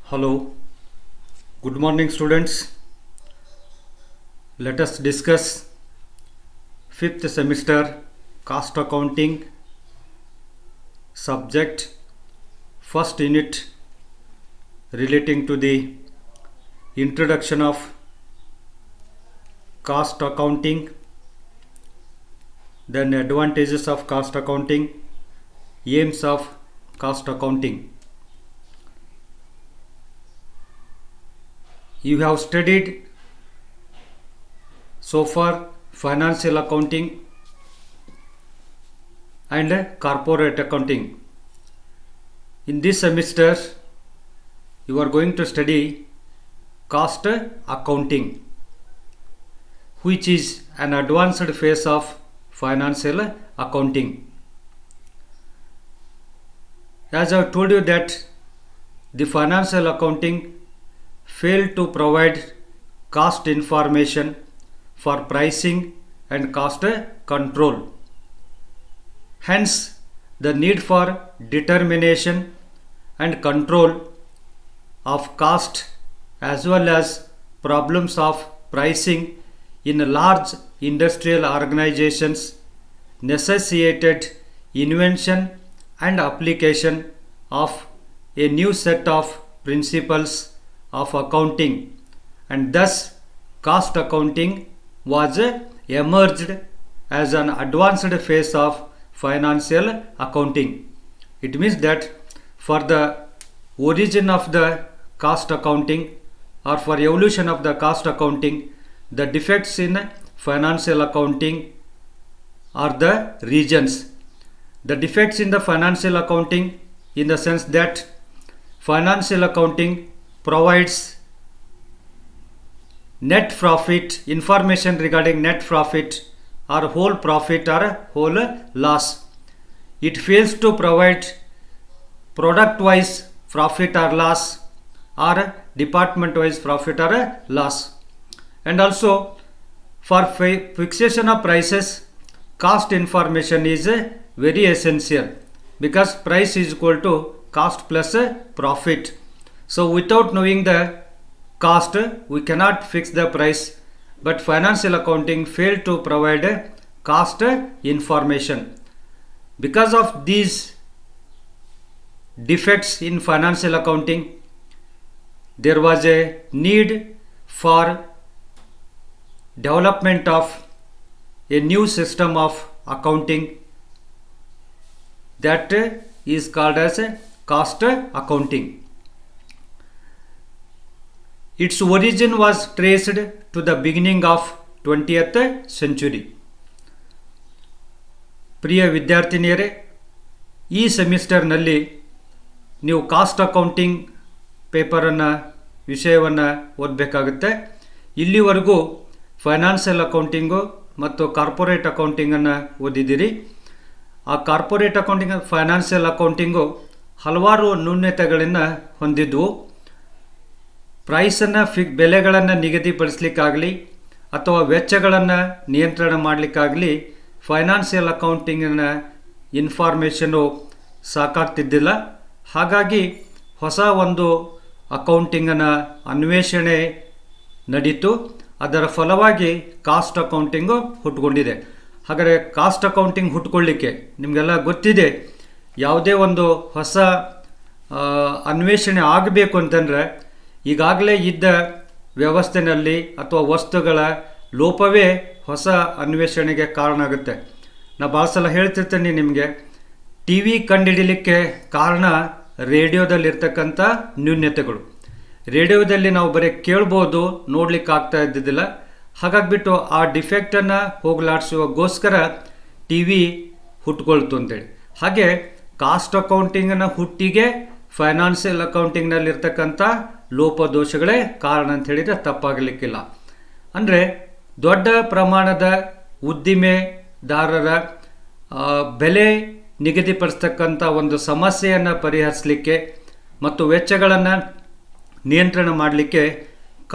Hello, good morning students. Let us discuss 5th semester cost accounting subject first unit relating to the introduction of cost accounting, then advantages of cost accounting, aims of cost accounting. You have studied so far financial accounting and corporate accounting. In this semester, you are going to study cost accounting, which is an advanced phase of financial accounting. As I have told you that the financial accounting failed to provide cost information for pricing and cost control. Hence, the need for determination and control of cost as well as problems of pricing in large industrial organizations necessitated invention and application of a new set of principles of accounting, and thus cost accounting was emerged as an advanced phase of financial accounting. It means that for the origin of the cost accounting or for evolution of the cost accounting, the defects in financial accounting are the regions. The defects in the financial accounting in the sense that financial accounting provides net profit information regarding net profit or whole profit or whole loss. It fails to provide product wise profit or loss or department wise profit or loss. And also for fixation of prices, cost information is very essential because price is equal to cost plus profit. So without knowing the cost, we cannot fix the price, but financial accounting failed to provide cost information. Because of these defects in financial accounting, there was a need for development of a new system of accounting that is called as cost accounting. Its origin was traced to the beginning of 20th century. ಪ್ರಿಯ ವಿದ್ಯಾರ್ಥಿನಿಯರೇ, ಈ ಸೆಮಿಸ್ಟರ್ನಲ್ಲಿ ನೀವು cost accounting ಪೇಪರನ್ನು ವಿಷಯವನ್ನು ಓದಬೇಕಾಗುತ್ತೆ. ಇಲ್ಲಿವರೆಗೂ financial accounting ಮತ್ತು corporate ಅಕೌಂಟಿಂಗನ್ನು ಓದಿದ್ದೀರಿ. ಆ corporate accounting financial accounting ಹಲವಾರು ನ್ಯೂನತೆಗಳನ್ನು ಹೊಂದಿದ್ವು. ಪ್ರೈಸನ್ನು ಬೆಲೆಗಳನ್ನು ನಿಗದಿಪಡಿಸಲಿಕ್ಕಾಗಲಿ ಅಥವಾ ವೆಚ್ಚಗಳನ್ನು ನಿಯಂತ್ರಣ ಮಾಡಲಿಕ್ಕಾಗಲಿ ಫೈನಾನ್ಷಿಯಲ್ ಅಕೌಂಟಿಂಗಿನ ಇನ್ಫಾರ್ಮೇಷನು ಸಾಕಾಗ್ತಿದ್ದಿಲ್ಲ. ಹಾಗಾಗಿ ಹೊಸ ಒಂದು ಅಕೌಂಟಿಂಗನ ಅನ್ವೇಷಣೆ ನಡೀತು. ಅದರ ಫಲವಾಗಿ ಕಾಸ್ಟ್ ಅಕೌಂಟಿಂಗು ಹುಟ್ಟುಕೊಂಡಿದೆ. ಹಾಗಾದರೆ ಕಾಸ್ಟ್ ಅಕೌಂಟಿಂಗ್ ಹುಟ್ಕೊಳ್ಳಿಕ್ಕೆ ನಿಮಗೆಲ್ಲ ಗೊತ್ತಿದೆ, ಯಾವುದೇ ಒಂದು ಹೊಸ ಅನ್ವೇಷಣೆ ಆಗಬೇಕು ಅಂತಂದರೆ ಈಗಾಗಲೇ ಇದ್ದ ವ್ಯವಸ್ಥೆಯಲ್ಲಿ ಅಥವಾ ವಸ್ತುಗಳ ಲೋಪವೇ ಹೊಸ ಅನ್ವೇಷಣೆಗೆ ಕಾರಣ ಆಗುತ್ತೆ. ನಾನು ಭಾಳ ಸಲ ಹೇಳ್ತಿರ್ತೀನಿ ನಿಮಗೆ, ಟಿ ವಿ ಕಂಡುಹಿಡಲಿಕ್ಕೆ ಕಾರಣ ರೇಡಿಯೋದಲ್ಲಿರ್ತಕ್ಕಂಥ ನ್ಯೂನ್ಯತೆಗಳು. ರೇಡಿಯೋದಲ್ಲಿ ನಾವು ಬರೀ ಕೇಳ್ಬೋದು, ನೋಡ್ಲಿಕ್ಕೆ ಆಗ್ತಾ ಇದ್ದಿದ್ದಿಲ್ಲ. ಹಾಗಾಗಿಬಿಟ್ಟು ಆ ಡಿಫೆಕ್ಟನ್ನು ಹೋಗಲಾಡಿಸುವಗೋಸ್ಕರ ಟಿ ವಿ ಹುಟ್ಕೊಳ್ತು ಅಂತೇಳಿ. ಹಾಗೆ ಕಾಸ್ಟ್ ಅಕೌಂಟಿಂಗನ ಹುಟ್ಟಿಗೆ ಫೈನಾನ್ಷಿಯಲ್ ಅಕೌಂಟಿಂಗ್ನಲ್ಲಿರ್ತಕ್ಕಂಥ ಲೋಪದೋಷಗಳೇ ಕಾರಣ ಅಂತ ಹೇಳಿದರೆ ತಪ್ಪಾಗಲಿಕ್ಕಿಲ್ಲ. ಅಂದರೆ ದೊಡ್ಡ ಪ್ರಮಾಣದ ಉದ್ದಿಮೆದಾರರ ಬೆಲೆ ನಿಗದಿಪಡಿಸ್ತಕ್ಕಂಥ ಒಂದು ಸಮಸ್ಯೆಯನ್ನು ಪರಿಹರಿಸಲಿಕ್ಕೆ ಮತ್ತು ವೆಚ್ಚಗಳನ್ನು ನಿಯಂತ್ರಣ ಮಾಡಲಿಕ್ಕೆ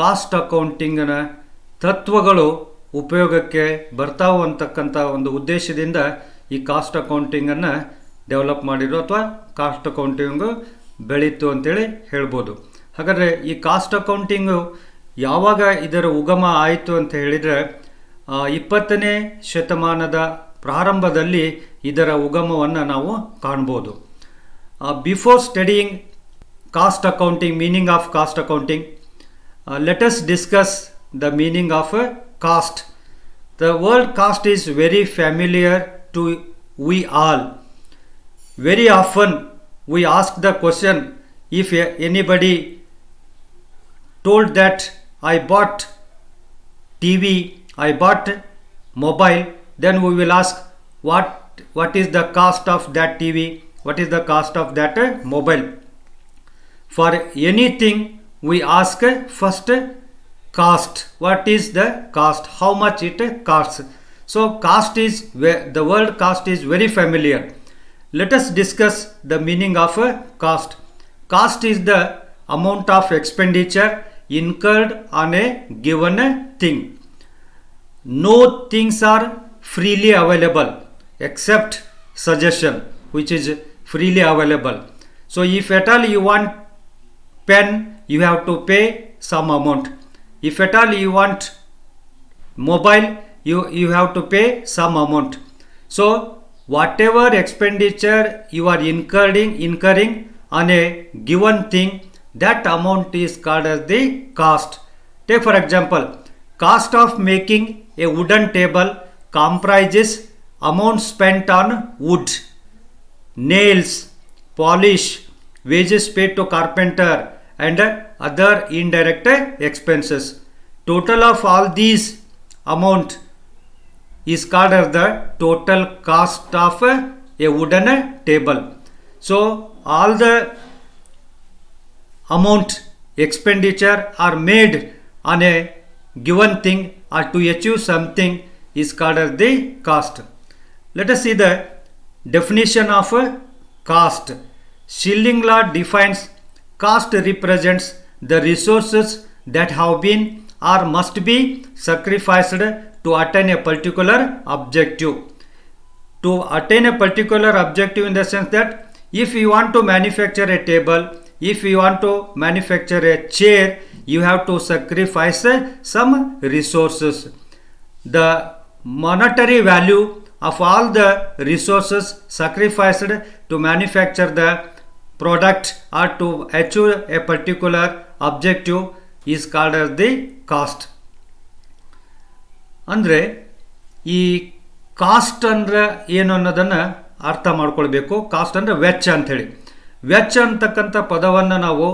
ಕಾಸ್ಟ್ ಅಕೌಂಟಿಂಗನ ತತ್ವಗಳು ಉಪಯೋಗಕ್ಕೆ ಬರ್ತಾವೆ ಅಂತಕ್ಕಂಥ ಒಂದು ಉದ್ದೇಶದಿಂದ ಈ ಕಾಸ್ಟ್ ಅಕೌಂಟಿಂಗನ್ನು ಡೆವಲಪ್ ಮಾಡಿರೋ ಅಥವಾ ಕಾಸ್ಟ್ ಅಕೌಂಟಿಂಗು ಬೆಳೀತು ಅಂತೇಳಿ ಹೇಳ್ಬೋದು. ಹಾಗಾದರೆ ಈ ಕಾಸ್ಟ್ ಅಕೌಂಟಿಂಗು ಯಾವಾಗ ಇದರ ಉಗಮ ಆಯಿತು ಅಂತ ಹೇಳಿದರೆ 20ನೇ ಶತಮಾನದ ಪ್ರಾರಂಭದಲ್ಲಿ ಇದರ ಉಗಮವನ್ನು ನಾವು ಕಾಣ್ಬೋದು. Before studying cost accounting, meaning of cost accounting, let us discuss the meaning of cost. The word cost is very familiar to we all. Very often we ask the question, if anybody told that I bought TV, I bought mobile, then we will ask what is the cost of that TV, what is the cost of that mobile. For anything we ask first cost. What is the cost? How much it costs? So cost is, the word cost is very familiar. Let us discuss the meaning of cost. Cost is the amount of expenditure incurred on a given thing. No things are freely available except suggestion, which is freely available. So if at all you want pen, you have to pay some amount. If at all you want mobile, you have to pay some amount. So whatever expenditure you are incurring on a given thing, that amount is called as the cost. Take for example, cost of making a wooden table comprises amount spent on wood, nails, polish, wages paid to carpenter, and other indirect expenses. Total of all these amount is called as the total cost of a wooden table. So all the amount expenditure are made on a given thing or to achieve something is called as the cost. Let us see the definition of cost. Schilling law defines cost represents the resources that have been or must be sacrificed to attain a particular objective. To attain a particular objective in the sense that if you want to manufacture a table, if you want to manufacture a chair, you have to sacrifice some resources. The monetary value of all the resources sacrificed to manufacture the product or to achieve a particular objective is called as the cost. ಅಂದರೆ ಈ cost ಅಂದರೆ ಏನು ಅನ್ನೋದನ್ನು ಅರ್ಥ ಮಾಡ್ಕೊಳ್ಬೇಕು. Cost ಅಂದರೆ ವೆಚ್ಚ ಅಂಥೇಳಿ. ವೆಚ್ಚ ಅಂತಕ್ಕಂಥ ಪದವನ್ನು ನಾವು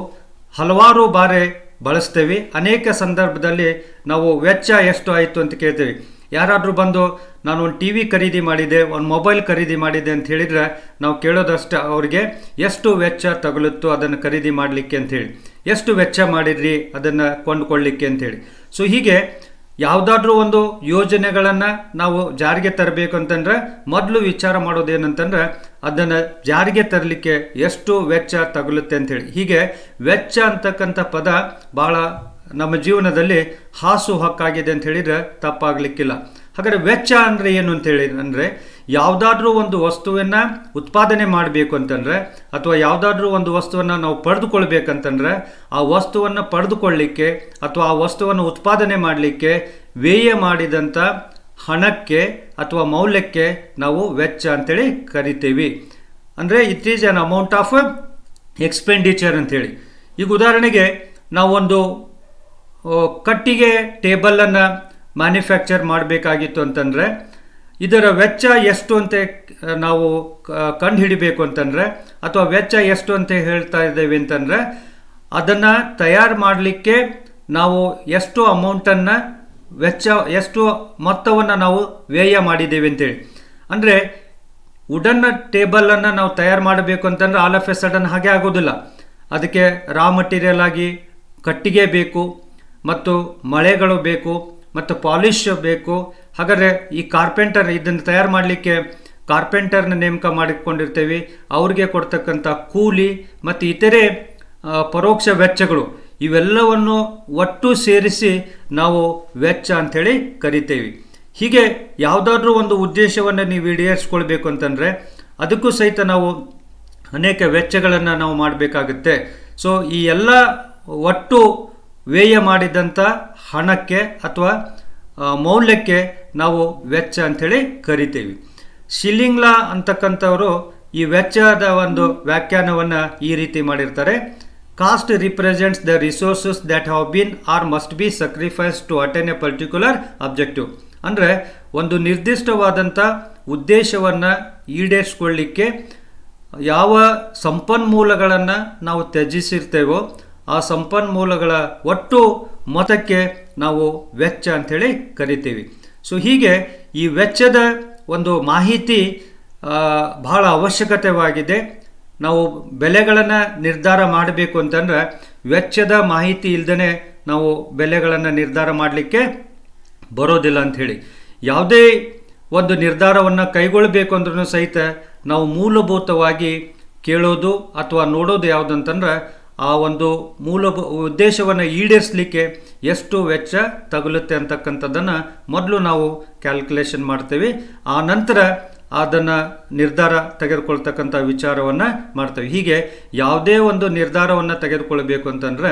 ಹಲವಾರು ಬಾರಿ ಬಳಸ್ತೇವೆ. ಅನೇಕ ಸಂದರ್ಭದಲ್ಲಿ ನಾವು ವೆಚ್ಚ ಎಷ್ಟು ಆಯಿತು ಅಂತ ಕೇಳ್ತೇವೆ. ಯಾರಾದರೂ ಬಂದು ನಾನು ಒಂದು ಟಿ ವಿ ಖರೀದಿ ಮಾಡಿದೆ, ಒಂದು ಮೊಬೈಲ್ ಖರೀದಿ ಮಾಡಿದೆ ಅಂತ ಹೇಳಿದರೆ ನಾವು ಕೇಳೋದಷ್ಟು ಅವ್ರಿಗೆ ಎಷ್ಟು ವೆಚ್ಚ ತಗುಲುತ್ತೋ ಅದನ್ನು ಖರೀದಿ ಮಾಡಲಿಕ್ಕೆ ಅಂಥೇಳಿ, ಎಷ್ಟು ವೆಚ್ಚ ಮಾಡಿದ್ರಿ ಅದನ್ನು ಕೊಂಡುಕೊಳ್ಳಿಕ್ಕೆ ಅಂಥೇಳಿ. ಸೊ ಹೀಗೆ ಯಾವುದಾದ್ರೂ ಒಂದು ಯೋಜನೆಗಳನ್ನು ನಾವು ಜಾರಿಗೆ ತರಬೇಕು ಅಂತಂದರೆ ಮೊದಲು ವಿಚಾರ ಮಾಡೋದೇನಂತಂದ್ರೆ ಅದನ್ನು ಜಾರಿಗೆ ತರಲಿಕ್ಕೆ ಎಷ್ಟು ವೆಚ್ಚ ತಗುಲುತ್ತೆ ಅಂಥೇಳಿ. ಹೀಗೆ ವೆಚ್ಚ ಅಂತಕ್ಕಂಥ ಪದ ಭಾಳ ನಮ್ಮ ಜೀವನದಲ್ಲಿ ಹಾಸು ಹಕ್ಕಾಗಿದೆ ಅಂತ ಹೇಳಿದರೆ ತಪ್ಪಾಗಲಿಕ್ಕಿಲ್ಲ. ಹಾಗಾದರೆ ವೆಚ್ಚ ಅಂದರೆ ಏನು ಅಂತೇಳಿ ಅಂದರೆ ಯಾವುದಾದ್ರೂ ಒಂದು ವಸ್ತುವನ್ನು ಉತ್ಪಾದನೆ ಮಾಡಬೇಕು ಅಂತಂದರೆ ಅಥವಾ ಯಾವುದಾದ್ರೂ ಒಂದು ವಸ್ತುವನ್ನು ನಾವು ಪಡೆದುಕೊಳ್ಬೇಕಂತಂದರೆ ಆ ವಸ್ತುವನ್ನು ಪಡೆದುಕೊಳ್ಳಲಿಕ್ಕೆ ಅಥವಾ ಆ ವಸ್ತುವನ್ನು ಉತ್ಪಾದನೆ ಮಾಡಲಿಕ್ಕೆ ವ್ಯಯ ಮಾಡಿದಂಥ ಹಣಕ್ಕೆ ಅಥವಾ ಮೌಲ್ಯಕ್ಕೆ ನಾವು ವೆಚ್ಚ ಅಂತೇಳಿ ಕರಿತೀವಿ. ಅಂದರೆ it is on amount of expenditure ಅಂಥೇಳಿ. ಈಗ ಉದಾಹರಣೆಗೆ ನಾವೊಂದು ಕಟ್ಟಿಗೆ ಟೇಬಲನ್ನು ಮ್ಯಾನುಫ್ಯಾಕ್ಚರ್ ಮಾಡಬೇಕಾಗಿತ್ತು ಅಂತಂದರೆ ಇದರ ವೆಚ್ಚ ಎಷ್ಟು ಅಂತ ನಾವು ಕಂಡು ಹಿಡಿಬೇಕು ಅಂತಂದರೆ ಅಥವಾ ವೆಚ್ಚ ಎಷ್ಟು ಅಂತ ಹೇಳ್ತಾ ಇದ್ದೇವೆ ಅಂತಂದರೆ ಅದನ್ನು ತಯಾರು ಮಾಡಲಿಕ್ಕೆ ನಾವು ಎಷ್ಟು ಅಮೌಂಟನ್ನು ವೆಚ್ಚ ಎಷ್ಟು ಮೊತ್ತವನ್ನು ನಾವು ವ್ಯಯ ಮಾಡಿದ್ದೇವೆ ಅಂತೇಳಿ. ಅಂದರೆ ವುಡನ್ ಟೇಬಲನ್ನು ನಾವು ತಯಾರು ಮಾಡಬೇಕು ಅಂತಂದರೆ ಆಲ್ ಆಫ್ ಎ ಸಡನ್ ಹಾಗೆ ಆಗೋದಿಲ್ಲ. ಅದಕ್ಕೆ ರಾ ಮಟೀರಿಯಲ್ ಆಗಿ ಕಟ್ಟಿಗೆ ಬೇಕು ಮತ್ತು ಮಳೆಗಳು ಬೇಕು ಮತ್ತು ಪಾಲಿಶ್ ಬೇಕು. ಹಾಗಾದರೆ ಈ ಕಾರ್ಪೆಂಟರ್ ಇದನ್ನು ತಯಾರು ಮಾಡಲಿಕ್ಕೆ ಕಾರ್ಪೆಂಟರ್ನ ನೇಮಕ ಮಾಡಿಕೊಂಡಿರ್ತೇವೆ. ಅವ್ರಿಗೆ ಕೊಡ್ತಕ್ಕಂಥ ಕೂಲಿ ಮತ್ತು ಇತರೆ ಪರೋಕ್ಷ ವೆಚ್ಚಗಳು ಇವೆಲ್ಲವನ್ನು ಒಟ್ಟು ಸೇರಿಸಿ ನಾವು ವೆಚ್ಚ ಅಂಥೇಳಿ ಕರಿತೇವೆ. ಹೀಗೆ ಯಾವುದಾದ್ರೂ ಒಂದು ಉದ್ದೇಶವನ್ನು ನೀವು ಈಡೇರಿಸ್ಕೊಳ್ಬೇಕು ಅಂತಂದರೆ ಅದಕ್ಕೂ ಸಹಿತ ನಾವು ಅನೇಕ ವೆಚ್ಚಗಳನ್ನು ನಾವು ಮಾಡಬೇಕಾಗುತ್ತೆ. ಸೊ ಈ ಎಲ್ಲ ಒಟ್ಟು ವ್ಯಯ ಮಾಡಿದಂಥ ಹಣಕ್ಕೆ ಅಥವಾ ಮೌಲ್ಯಕ್ಕೆ ನಾವು ವೆಚ್ಚ ಅಂಥೇಳಿ ಕರಿತೀವಿ. ಶಿಲ್ಲಿಂಗ್ಲಾ ಅಂತಕ್ಕಂಥವರು ಈ ವೆಚ್ಚದ ಒಂದು ವ್ಯಾಖ್ಯಾನವನ್ನು ಈ ರೀತಿ ಮಾಡಿರ್ತಾರೆ. Cost represents the resources that have been or must be sacrifice to attain a particular objective. ಅಂದರೆ ಒಂದು ನಿರ್ದಿಷ್ಟವಾದಂಥ ಉದ್ದೇಶವನ್ನು ಈಡೇರಿಸ್ಕೊಳ್ಳಿಕ್ಕೆ ಯಾವ ಸಂಪನ್ಮೂಲಗಳನ್ನು ನಾವು ತ್ಯಜಿಸಿರ್ತೇವೋ ಆ ಸಂಪನ್ಮೂಲಗಳ ಒಟ್ಟು ಮೊತ್ತಕ್ಕೆ ನಾವು ವೆಚ್ಚ ಅಂಥೇಳಿ ಕರಿತೀವಿ. ಸೊ ಹೀಗೆ ಈ ವೆಚ್ಚದ ಒಂದು ಮಾಹಿತಿ ಬಹಳ ಅವಶ್ಯಕತೆವಾಗಿದೆ. ನಾವು ಬೆಲೆಗಳನ್ನು ನಿರ್ಧಾರ ಮಾಡಬೇಕು ಅಂತಂದ್ರೆ ವೆಚ್ಚದ ಮಾಹಿತಿ ಇಲ್ಲದೇ ನಾವು ಬೆಲೆಗಳನ್ನು ನಿರ್ಧಾರ ಮಾಡಲಿಕ್ಕೆ ಬರೋದಿಲ್ಲ ಅಂಥೇಳಿ. ಯಾವುದೇ ಒಂದು ನಿರ್ಧಾರವನ್ನು ಕೈಗೊಳ್ಳಬೇಕು ಅಂದ್ರೂ ಸಹಿತ ನಾವು ಮೂಲಭೂತವಾಗಿ ಕೇಳೋದು ಅಥವಾ ನೋಡೋದು ಯಾವುದಂತಂದ್ರೆ ಆ ಒಂದು ಉದ್ದೇಶವನ್ನು ಈಡೇರಿಸಲಿಕ್ಕೆ ಎಷ್ಟು ವೆಚ್ಚ ತಗುಲುತ್ತೆ ಅಂತಕ್ಕಂಥದ್ದನ್ನು ಮೊದಲು ನಾವು ಕ್ಯಾಲ್ಕುಲೇಷನ್ ಮಾಡ್ತೀವಿ. ಆ ನಂತರ ಅದನ್ನು ನಿರ್ಧಾರ ತೆಗೆದುಕೊಳ್ತಕ್ಕಂಥ ವಿಚಾರವನ್ನು ಮಾಡ್ತೇವೆ. ಹೀಗೆ ಯಾವುದೇ ಒಂದು ನಿರ್ಧಾರವನ್ನು ತೆಗೆದುಕೊಳ್ಬೇಕು ಅಂತಂದರೆ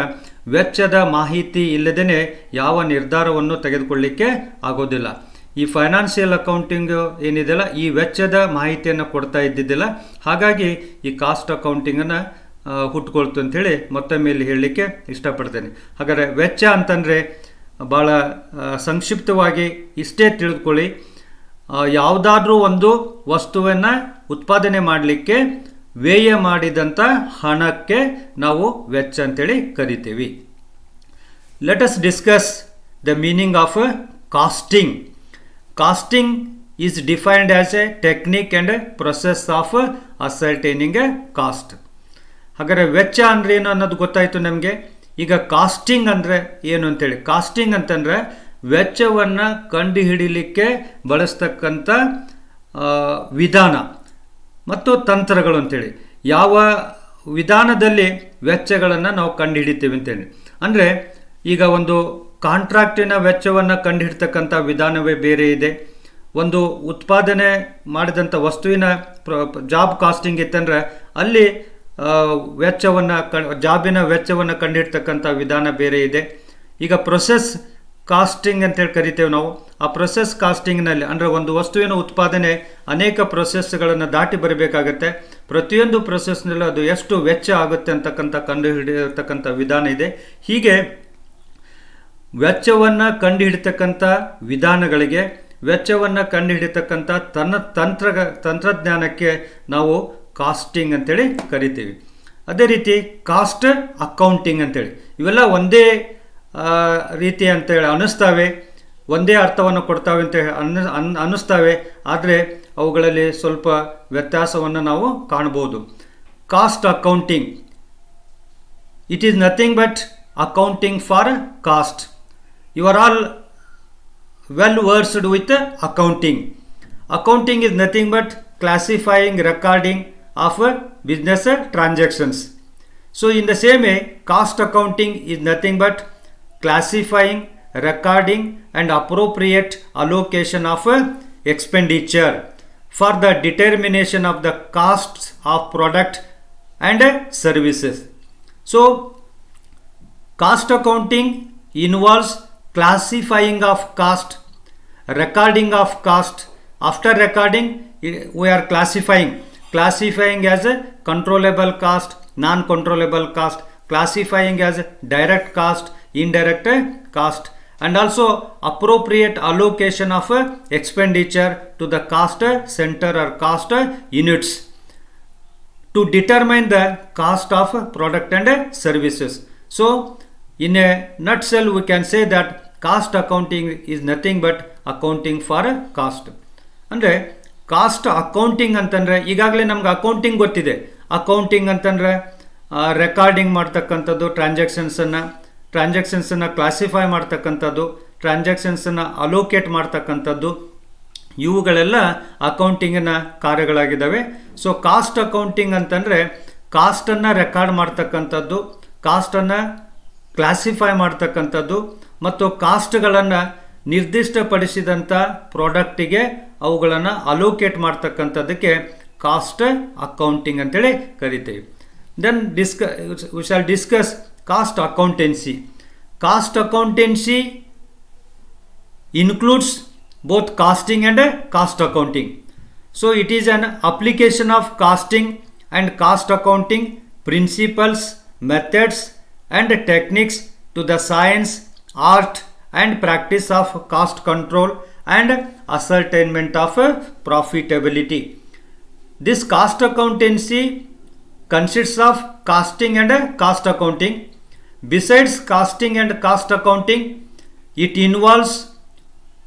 ವೆಚ್ಚದ ಮಾಹಿತಿ ಇಲ್ಲದೇ ಯಾವ ನಿರ್ಧಾರವನ್ನು ತೆಗೆದುಕೊಳ್ಳಿಕ್ಕೆ ಆಗೋದಿಲ್ಲ. ಈ ಫೈನಾನ್ಷಿಯಲ್ ಅಕೌಂಟಿಂಗ್ ಏನಿದೆಯಲ್ಲ ಈ ವೆಚ್ಚದ ಮಾಹಿತಿಯನ್ನು ಕೊಡ್ತಾ ಇದ್ದಿದ್ದಿಲ್ಲ. ಹಾಗಾಗಿ ಈ ಕಾಸ್ಟ್ ಅಕೌಂಟಿಂಗನ್ನು ಹುಟ್ಕೊಳ್ತು ಅಂಥೇಳಿ ಮತ್ತೊಮ್ಮೆ ಇಲ್ಲಿ ಹೇಳಲಿಕ್ಕೆ ಇಷ್ಟಪಡ್ತೇನೆ. ಹಾಗಾದರೆ ವೆಚ್ಚ ಅಂತಂದರೆ ಭಾಳ ಸಂಕ್ಷಿಪ್ತವಾಗಿ ಇಷ್ಟೇ ತಿಳಿದುಕೊಳ್ಳಿ. ಯಾವುದಾದ್ರೂ ಒಂದು ವಸ್ತುವನ್ನು ಉತ್ಪಾದನೆ ಮಾಡಲಿಕ್ಕೆ ವ್ಯಯ ಮಾಡಿದಂಥ ಹಣಕ್ಕೆ ನಾವು ವೆಚ್ಚ ಅಂತೇಳಿ ಕರಿತೀವಿ. Let us discuss the meaning of costing. Costing is defined as a technique and a process of ascertaining a cost. ಹಾಗಾದರೆ ವೆಚ್ಚ ಅಂದರೆ ಏನು ಅನ್ನೋದು ಗೊತ್ತಾಯಿತು ನಮಗೆ. ಈಗ ಕಾಸ್ಟಿಂಗ್ ಅಂದರೆ ಏನು ಅಂತೇಳಿ, ಕಾಸ್ಟಿಂಗ್ ಅಂತಂದರೆ ವೆಚ್ಚವನ್ನು ಕಂಡುಹಿಡಿಯಲಿಕ್ಕೆ ಬಳಸ್ತಕ್ಕಂಥ ವಿಧಾನ ಮತ್ತು ತಂತ್ರಗಳು ಅಂತೇಳಿ. ಯಾವ ವಿಧಾನದಲ್ಲಿ ವೆಚ್ಚಗಳನ್ನು ನಾವು ಕಂಡುಹಿಡಿತೀವಿ ಅಂತೇಳಿ. ಅಂದರೆ ಈಗ ಒಂದು ಕಾಂಟ್ರಾಕ್ಟಿನ ವೆಚ್ಚವನ್ನು ಕಂಡುಹಿಡ್ತಕ್ಕಂಥ ವಿಧಾನವೇ ಬೇರೆ ಇದೆ. ಒಂದು ಉತ್ಪಾದನೆ ಮಾಡಿದಂಥ ವಸ್ತುವಿನ ಜಾಬ್ ಕಾಸ್ಟಿಂಗ್ ಇತ್ತಂದರೆ ಅಲ್ಲಿ ಜಾಬಿನ ವೆಚ್ಚವನ್ನು ಕಂಡುಹಿಡ್ತಕ್ಕಂಥ ವಿಧಾನ ಬೇರೆ ಇದೆ. ಈಗ ಪ್ರೊಸೆಸ್ ಕಾಸ್ಟಿಂಗ್ ಅಂತೇಳಿ ಕರಿತೇವೆ ನಾವು. ಆ ಪ್ರೊಸೆಸ್ ಕಾಸ್ಟಿಂಗ್ನಲ್ಲಿ ಅಂದರೆ ಒಂದು ವಸ್ತುವಿನ ಉತ್ಪಾದನೆ ಅನೇಕ ಪ್ರೊಸೆಸ್ಗಳನ್ನು ದಾಟಿ ಬರಬೇಕಾಗತ್ತೆ. ಪ್ರತಿಯೊಂದು ಪ್ರೊಸೆಸ್ನಲ್ಲೂ ಅದು ಎಷ್ಟು ವೆಚ್ಚ ಆಗುತ್ತೆ ಅಂತಕ್ಕಂಥ ಕಂಡುಹಿಡಿಯತಕ್ಕಂಥ ವಿಧಾನ ಇದೆ. ಹೀಗೆ ವೆಚ್ಚವನ್ನು ಕಂಡುಹಿಡಿತಕ್ಕಂಥ ವಿಧಾನಗಳಿಗೆ, ವೆಚ್ಚವನ್ನು ಕಂಡುಹಿಡಿತಕ್ಕಂಥ ತಂತ್ರಜ್ಞಾನಕ್ಕೆ ನಾವು ಕಾಸ್ಟಿಂಗ್ ಅಂತೇಳಿ ಕರಿತೀವಿ. ಅದೇ ರೀತಿ ಕಾಸ್ಟ್ ಅಕೌಂಟಿಂಗ್ ಅಂತೇಳಿ ಇವೆಲ್ಲ ಒಂದೇ ರೀತಿ ಅಂತೇಳಿ ಅನ್ನಿಸ್ತಾವೆ, ಒಂದೇ ಅರ್ಥವನ್ನು ಕೊಡ್ತಾವೆ ಅಂತ ಅನ್ನಿಸ್ತಾವೆ. ಆದರೆ ಅವುಗಳಲ್ಲಿ ಸ್ವಲ್ಪ ವ್ಯತ್ಯಾಸವನ್ನು ನಾವು ಕಾಣ್ಬೋದು. Cost accounting, it is nothing but accounting for cost. You are all well versed with accounting. Accounting is nothing but classifying, recording of business transactions. So in the same way, cost accounting is nothing but classifying, recording and appropriate allocation of expenditure for the determination of the costs of product and services. So cost accounting involves classifying of cost, recording of cost. After recording we are classifying as a controllable cost, non-controllable cost, classifying as direct cost, indirect cost, and also appropriate allocation of expenditure to the cost center or cost units to determine the cost of product and services. So in a nutshell we can say that cost accounting is nothing but accounting for cost. ಅಂದರೆ cost accounting ಅಂತಂದರೆ ಈಗಾಗಲೇ ನಮ್ಗೆ accounting ಗೊತ್ತಿದೆ. Accounting ಅಂತಂದರೆ recording ಮಾಡ್ತಕ್ಕಂಥದ್ದು, ಟ್ರಾನ್ಸಾಕ್ಷನ್ಸನ್ನು classify ಮಾಡ್ತಕ್ಕಂಥದ್ದು, ಟ್ರಾನ್ಸಾಕ್ಷನ್ಸನ್ನು allocate ಮಾಡ್ತಕ್ಕಂಥದ್ದು, ಇವುಗಳೆಲ್ಲ ಅಕೌಂಟಿಂಗಿನ ಕಾರ್ಯಗಳಾಗಿದ್ದಾವೆ. ಸೊ ಕಾಸ್ಟ್ ಅಕೌಂಟಿಂಗ್ ಅಂತಂದರೆ ಕಾಸ್ಟನ್ನು ರೆಕಾರ್ಡ್ ಮಾಡ್ತಕ್ಕಂಥದ್ದು, ಕಾಸ್ಟನ್ನು ಕ್ಲಾಸಿಫೈ ಮಾಡ್ತಕ್ಕಂಥದ್ದು ಮತ್ತು ಕಾಸ್ಟ್ಗಳನ್ನು ನಿರ್ದಿಷ್ಟಪಡಿಸಿದಂಥ ಪ್ರಾಡಕ್ಟಿಗೆ ಅವುಗಳನ್ನು ಅಲೋಕೇಟ್ ಮಾಡ್ತಕ್ಕಂಥದ್ದಕ್ಕೆ ಕಾಸ್ಟ್ ಅಕೌಂಟಿಂಗ್ ಅಂತೇಳಿ ಕರಿತೀವಿ. Then we shall discuss cost accountancy. Cost accountancy includes both costing and cost accounting. So it is an application of costing and cost accounting principles, methods and techniques to the science, art and practice of cost control and ascertainment of profitability. This cost accountancy consists of costing and cost accounting. Besides costing and cost accounting, it involves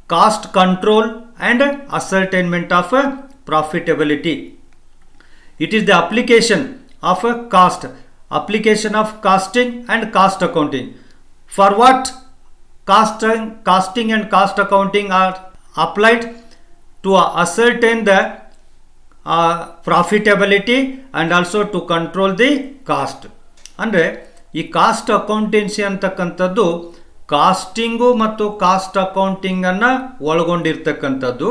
cost control and ascertainment of profitability. It is the application of application of costing and cost accounting. For what costing and cost accounting are applied? To ascertain the profitability and also to control the cost. ಅಂದರೆ ಈ cost accountancy ಅಂತಕ್ಕಂಥದ್ದು costing ಮತ್ತು cost ಅಕೌಂಟಿಂಗನ್ನು ಒಳಗೊಂಡಿರ್ತಕ್ಕಂಥದ್ದು.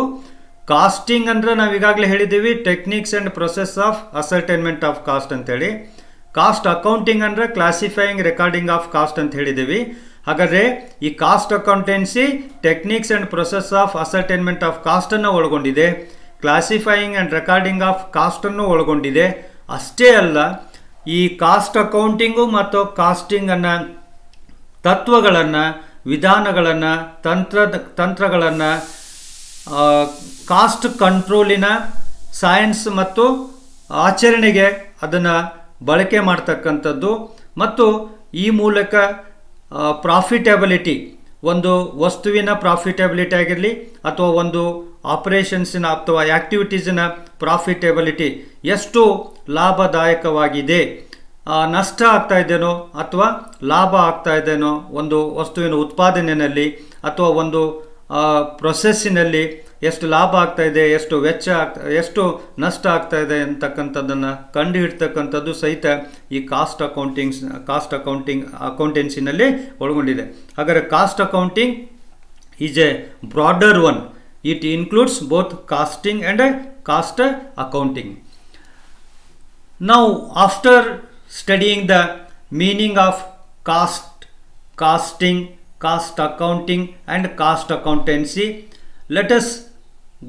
Costing ಅಂದರೆ ನಾವು ಈಗಾಗಲೇ ಹೇಳಿದ್ದೀವಿ techniques and process of ascertainment of cost ಅಂತೇಳಿ. ಕಾಸ್ಟ್ ಅಕೌಂಟಿಂಗ್ ಅಂದರೆ ಕ್ಲಾಸಿಫೈಯಿಂಗ್ ರೆಕಾರ್ಡಿಂಗ್ ಆಫ್ ಕಾಸ್ಟ್ ಅಂತ ಹೇಳಿದ್ದೀವಿ. ಹಾಗಾದರೆ ಈ cost accountancy techniques and process of ascertainment of ಕಾಸ್ಟನ್ನು ಒಳಗೊಂಡಿದೆ, ಕ್ಲಾಸಿಫೈಯಿಂಗ್ ಆ್ಯಂಡ್ ರೆಕಾರ್ಡಿಂಗ್ ಆಫ್ ಕಾಸ್ಟನ್ನು ಒಳಗೊಂಡಿದೆ. ಅಷ್ಟೇ ಅಲ್ಲ, ಈ ಕಾಸ್ಟ್ ಅಕೌಂಟಿಂಗು ಮತ್ತು ಕಾಸ್ಟಿಂಗನ್ನು ತತ್ವಗಳನ್ನು, ವಿಧಾನಗಳನ್ನು, ತಂತ್ರಗಳನ್ನು, ಕಾಸ್ಟ್ ಕಂಟ್ರೋಲಿನ ಸೈನ್ಸ್ ಮತ್ತು ಆಚರಣೆಗೆ ಅದನ್ನು ಬಳಕೆ ಮಾಡ್ತಕ್ಕಂಥದ್ದು. ಮತ್ತು ಈ ಮೂಲಕ ಪ್ರಾಫಿಟಬಿಲಿಟಿ, ಒಂದು ವಸ್ತುವಿನ ಪ್ರಾಫಿಟಬಿಲಿಟಿ ಆಗಿರಲಿ ಅಥವಾ ಒಂದು ಆಪರೇಷನ್ಸಿನ ಅಥವಾ ಆ್ಯಕ್ಟಿವಿಟೀಸಿನ ಪ್ರಾಫಿಟಬಿಲಿಟಿ ಎಷ್ಟು ಲಾಭದಾಯಕವಾಗಿದೆ, ನಷ್ಟ ಆಗ್ತಾ ಇದ್ದೇನೋ ಅಥವಾ ಲಾಭ ಆಗ್ತಾ ಇದ್ದೇನೋ ಒಂದು ವಸ್ತುವಿನ ಉತ್ಪಾದನೆಯಲ್ಲಿ ಅಥವಾ ಒಂದು ಪ್ರೊಸೆಸ್ಸಿನಲ್ಲಿ ಎಷ್ಟು ಲಾಭ ಆಗ್ತಾ ಇದೆ, ಎಷ್ಟು ವೆಚ್ಚ ಎಷ್ಟು ನಷ್ಟ ಆಗ್ತಾ ಇದೆ ಅಂತಕ್ಕಂಥದ್ದನ್ನು ಕಂಡು ಹಿಡ್ತಕ್ಕಂಥದ್ದು ಸಹಿತ ಈ ಕಾಸ್ಟ್ ಅಕೌಂಟೆನ್ಸಿನಲ್ಲಿ ಒಳಗೊಂಡಿದೆ. ಹಾಗಾದರೆ cost accounting is a broader one. It includes both costing and cost accounting. Now, after studying the meaning of costing, cost accounting and cost accountancy, let us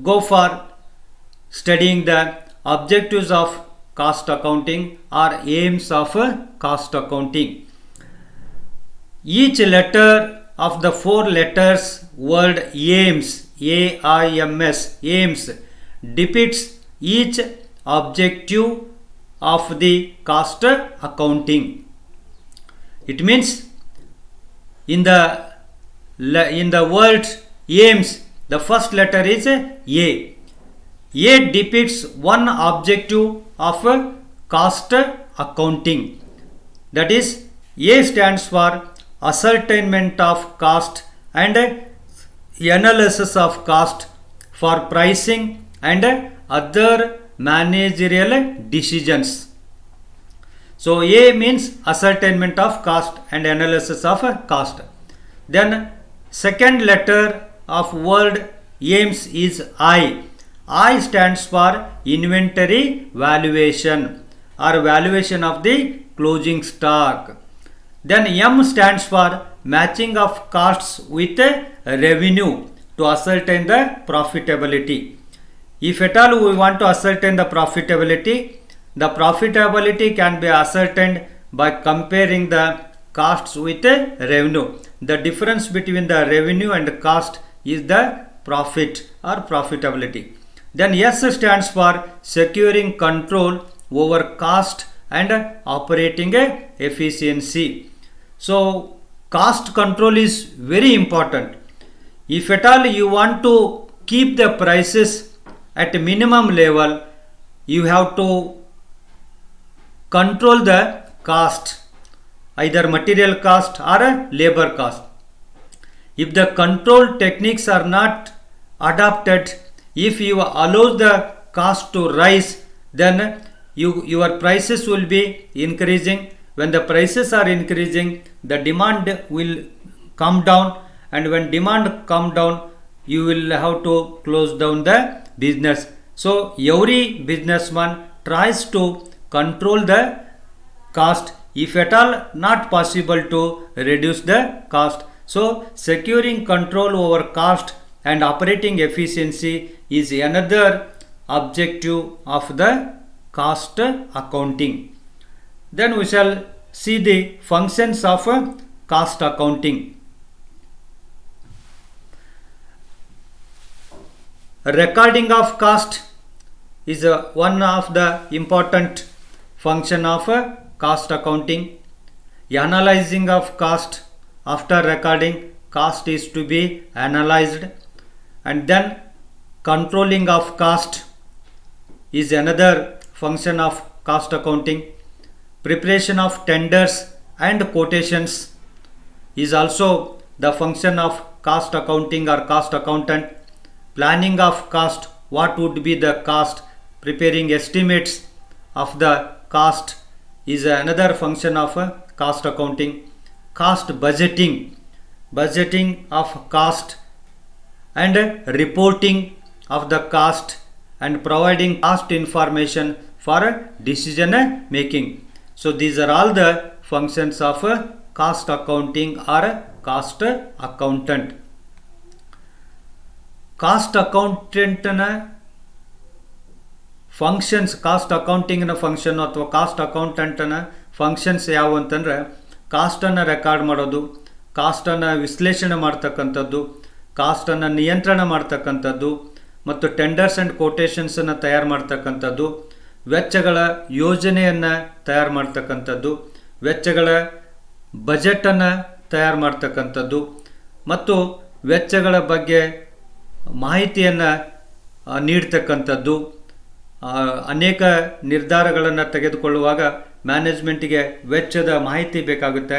go for studying the objectives of cost accounting or aims of cost accounting. Each letter of the four letters word aims, AIMS, aims, depicts each objective of the cost accounting. It means in the word aims, the first letter is A. A depicts one objective of cost accounting. That is, A stands for ascertainment of cost and analysis of cost for pricing and other managerial decisions. So A means ascertainment of cost and analysis of cost. Then second letter of word aims is I. I stands for inventory valuation or valuation of the closing stock. Then M stands for matching of costs with revenue to ascertain the profitability. If at all we want to ascertain the profitability can be ascertained by comparing the costs with revenue. The difference between the revenue and cost is the profit or profitability. Then S stands for securing control over cost and operating efficiency. So cost control is very important. If at all you want to keep the prices at a minimum level, you have to control the cost, either material cost or labor cost. If the control techniques are not adopted, if you allow the cost to rise, then your prices will be increasing. When the prices are increasing, the demand will come down, and when demand come down, you will have to close down the business. So every businessman tries to control the cost if at all not possible to reduce the cost. So securing control over cost and operating efficiency is another objective of the cost accounting. Then we shall see the functions of cost accounting. Recording of cost is one of the important function of cost accounting. Analyzing of cost, after recording cost is to be analyzed, and then controlling of cost is another function of cost accounting. Preparation of tenders and quotations is also the function of cost accounting or cost accountant. Planning of cost, what would be the cost, preparing estimates of the cost is another function of cost accounting. Cost budgeting, budgeting of cost and reporting of the cost and providing cost information for decision making. So these are all the functions of cost accounting or cost accountant. Cost accountant functions, cost ಅಕೌಂಟಿಂಗ್ನ function ಅಥವಾ cost ಅಕೌಂಟೆಂಟ್ನ functions ಯಾವುವು ಅಂತಂದರೆ, ಕಾಸ್ಟನ್ನು record ಮಾಡೋದು, ಕಾಸ್ಟನ್ನು ವಿಶ್ಲೇಷಣೆ ಮಾಡ್ತಕ್ಕಂಥದ್ದು, ಕಾಸ್ಟನ್ನು ನಿಯಂತ್ರಣ ಮಾಡ್ತಕ್ಕಂಥದ್ದು, ಮತ್ತು ಟೆಂಡರ್ಸ್ ಆ್ಯಂಡ್ ಕೋಟೇಷನ್ಸನ್ನು ತಯಾರು ಮಾಡ್ತಕ್ಕಂಥದ್ದು, ವೆಚ್ಚಗಳ ಯೋಜನೆಯನ್ನು ತಯಾರು ಮಾಡ್ತಕ್ಕಂಥದ್ದು, ವೆಚ್ಚಗಳ ಬಜೆಟನ್ನು ತಯಾರು ಮಾಡ್ತಕ್ಕಂಥದ್ದು, ಮತ್ತು ವೆಚ್ಚಗಳ ಬಗ್ಗೆ ಮಾಹಿತಿಯನ್ನು ನೀಡ್ತಕ್ಕಂಥದ್ದು. ಅನೇಕ ನಿರ್ಧಾರಗಳನ್ನು ತೆಗೆದುಕೊಳ್ಳುವಾಗ ಮ್ಯಾನೇಜ್ಮೆಂಟಿಗೆ ವೆಚ್ಚದ ಮಾಹಿತಿ ಬೇಕಾಗುತ್ತೆ.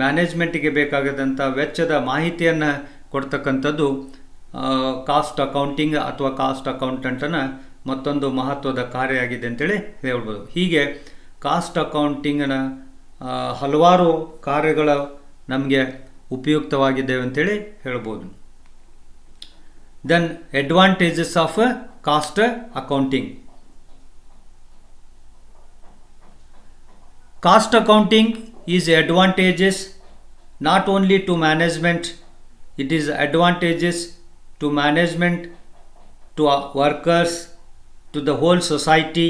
ಮ್ಯಾನೇಜ್ಮೆಂಟಿಗೆ ಬೇಕಾಗದಂಥ ವೆಚ್ಚದ ಮಾಹಿತಿಯನ್ನು ಕೊಡ್ತಕ್ಕಂಥದ್ದು ಕಾಸ್ಟ್ ಅಕೌಂಟಿಂಗ್ ಅಥವಾ ಕಾಸ್ಟ್ ಅಕೌಂಟೆಂಟನ ಮತ್ತೊಂದು ಮಹತ್ವದ ಕಾರ್ಯ ಆಗಿದೆ ಅಂತೇಳಿ ಹೇಳ್ಬೋದು. ಹೀಗೆ ಕಾಸ್ಟ್ ಅಕೌಂಟಿಂಗ್ನ ಹಲವಾರು ಕಾರ್ಯಗಳು ನಮಗೆ ಉಪಯುಕ್ತವಾಗಿದ್ದೇವೆ ಅಂತೇಳಿ ಹೇಳ್ಬೋದು. Then advantages of cost accounting. Cost accounting is advantageous not only to management, it is advantageous to management, to workers, to the whole society,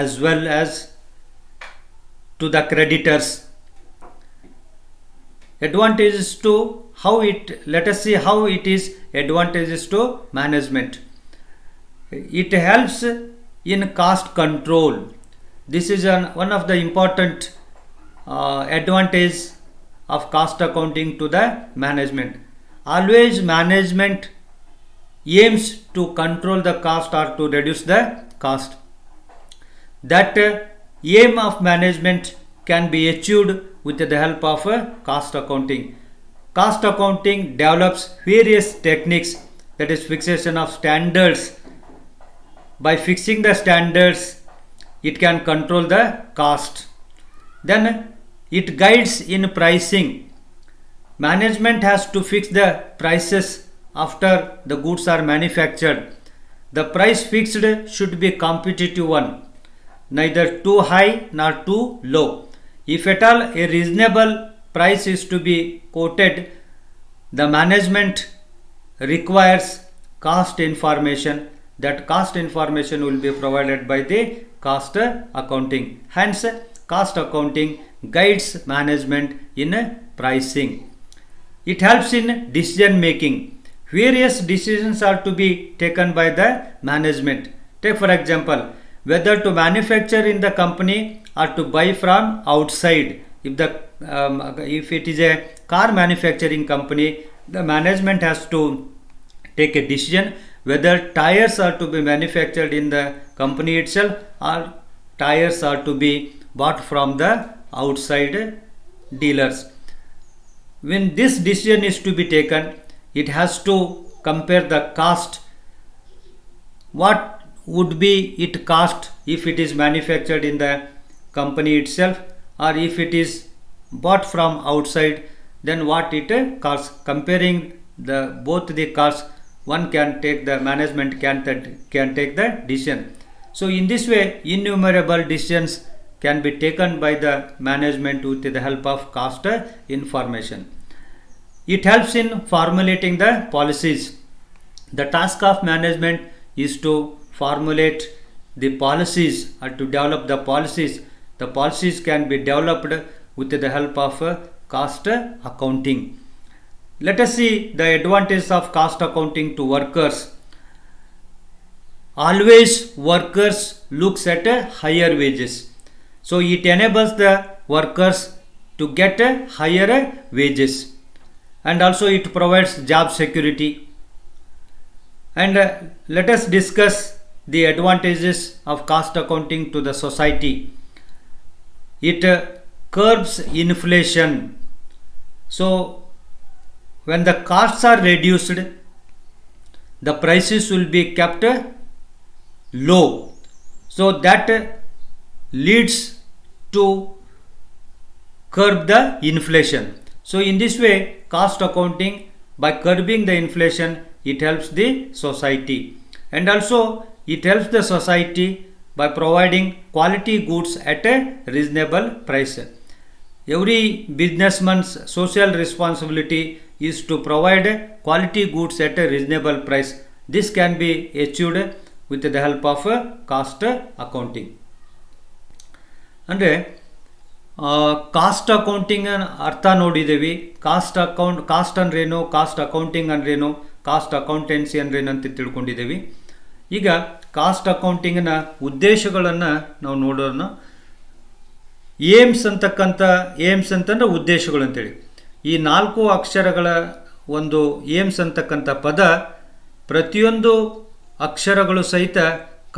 as well as to the creditors. Advantages to how it, let us see how it is advantageous to management. It helps in cost control. This is one of the important advantage of cost accounting to the management. Always management aims to control the cost or to reduce the cost. That aim of management can be achieved with the help of cost accounting. Cost accounting develops various techniques, that is fixation of standards. By fixing the standards, it can control the cost. Then it guides in pricing. Management has to fix the prices after the goods are manufactured. The price fixed should be competitive one, neither too high nor too low. If at all a reasonable price is to be quoted, the management requires cost information. That cost information will be provided by the cost accounting. Hence, cost accounting guides management in pricing. It helps in decision making. Various decisions are to be taken by the management. Take for example, whether to manufacture in the company or to buy from outside. If it is a car manufacturing company, the management has to take a decision whether tires are to be manufactured in the company itself or tires are to be bought from the outside dealers. When this decision is to be taken, it has to compare the cost. What would be it cost if it is manufactured in the company itself, or if it is bought from outside, then what it costs. Comparing the both the costs, one can take the management can take the decision. So in this way, innumerable decisions can be taken by the management with the help of cost information. It helps in formulating the policies. The task of management is to formulate the policies or to develop the policies. The policies can be developed with the help of cost accounting. Let us see the advantages of cost accounting to workers. Always workers looks at higher wages. So it enables the workers to get higher wages, and also it provides job security. And let us discuss the advantages of cost accounting to the society. It curbs inflation. So when the costs are reduced, the prices will be kept low. So that leads to curb the inflation. So in this way, cost accounting, by curbing the inflation, it helps the society. And also it helps the society by providing quality goods at a reasonable price. Every businessman's social responsibility is to provide quality goods at a reasonable price. This can be achieved with the help of cost accounting. ಅಂದರೆ cost accounting ಅರ್ಥ ನೋಡಿದ್ದೀವಿ. Cost ಅಂದ್ರೇನು, cost accounting ಅಂದ್ರೇನು, cost accountancy ಅಂದ್ರೇನು ಅಂತ ತಿಳ್ಕೊಂಡಿದ್ದೀವಿ. ಈಗ cost ಅಕೌಂಟಿಂಗ್ನ ಉದ್ದೇಶಗಳನ್ನು ನಾವು ನೋಡೋಣ. ಏಮ್ಸ್ ಅಂತಂದ್ರೆ ಉದ್ದೇಶಗಳು ಅಂತೇಳಿ. ಈ 4 ಅಕ್ಷರಗಳ ಒಂದು ಏಮ್ಸ್ ಅಂತಕ್ಕಂಥ ಪದ, ಪ್ರತಿಯೊಂದು ಅಕ್ಷರಗಳು ಸಹಿತ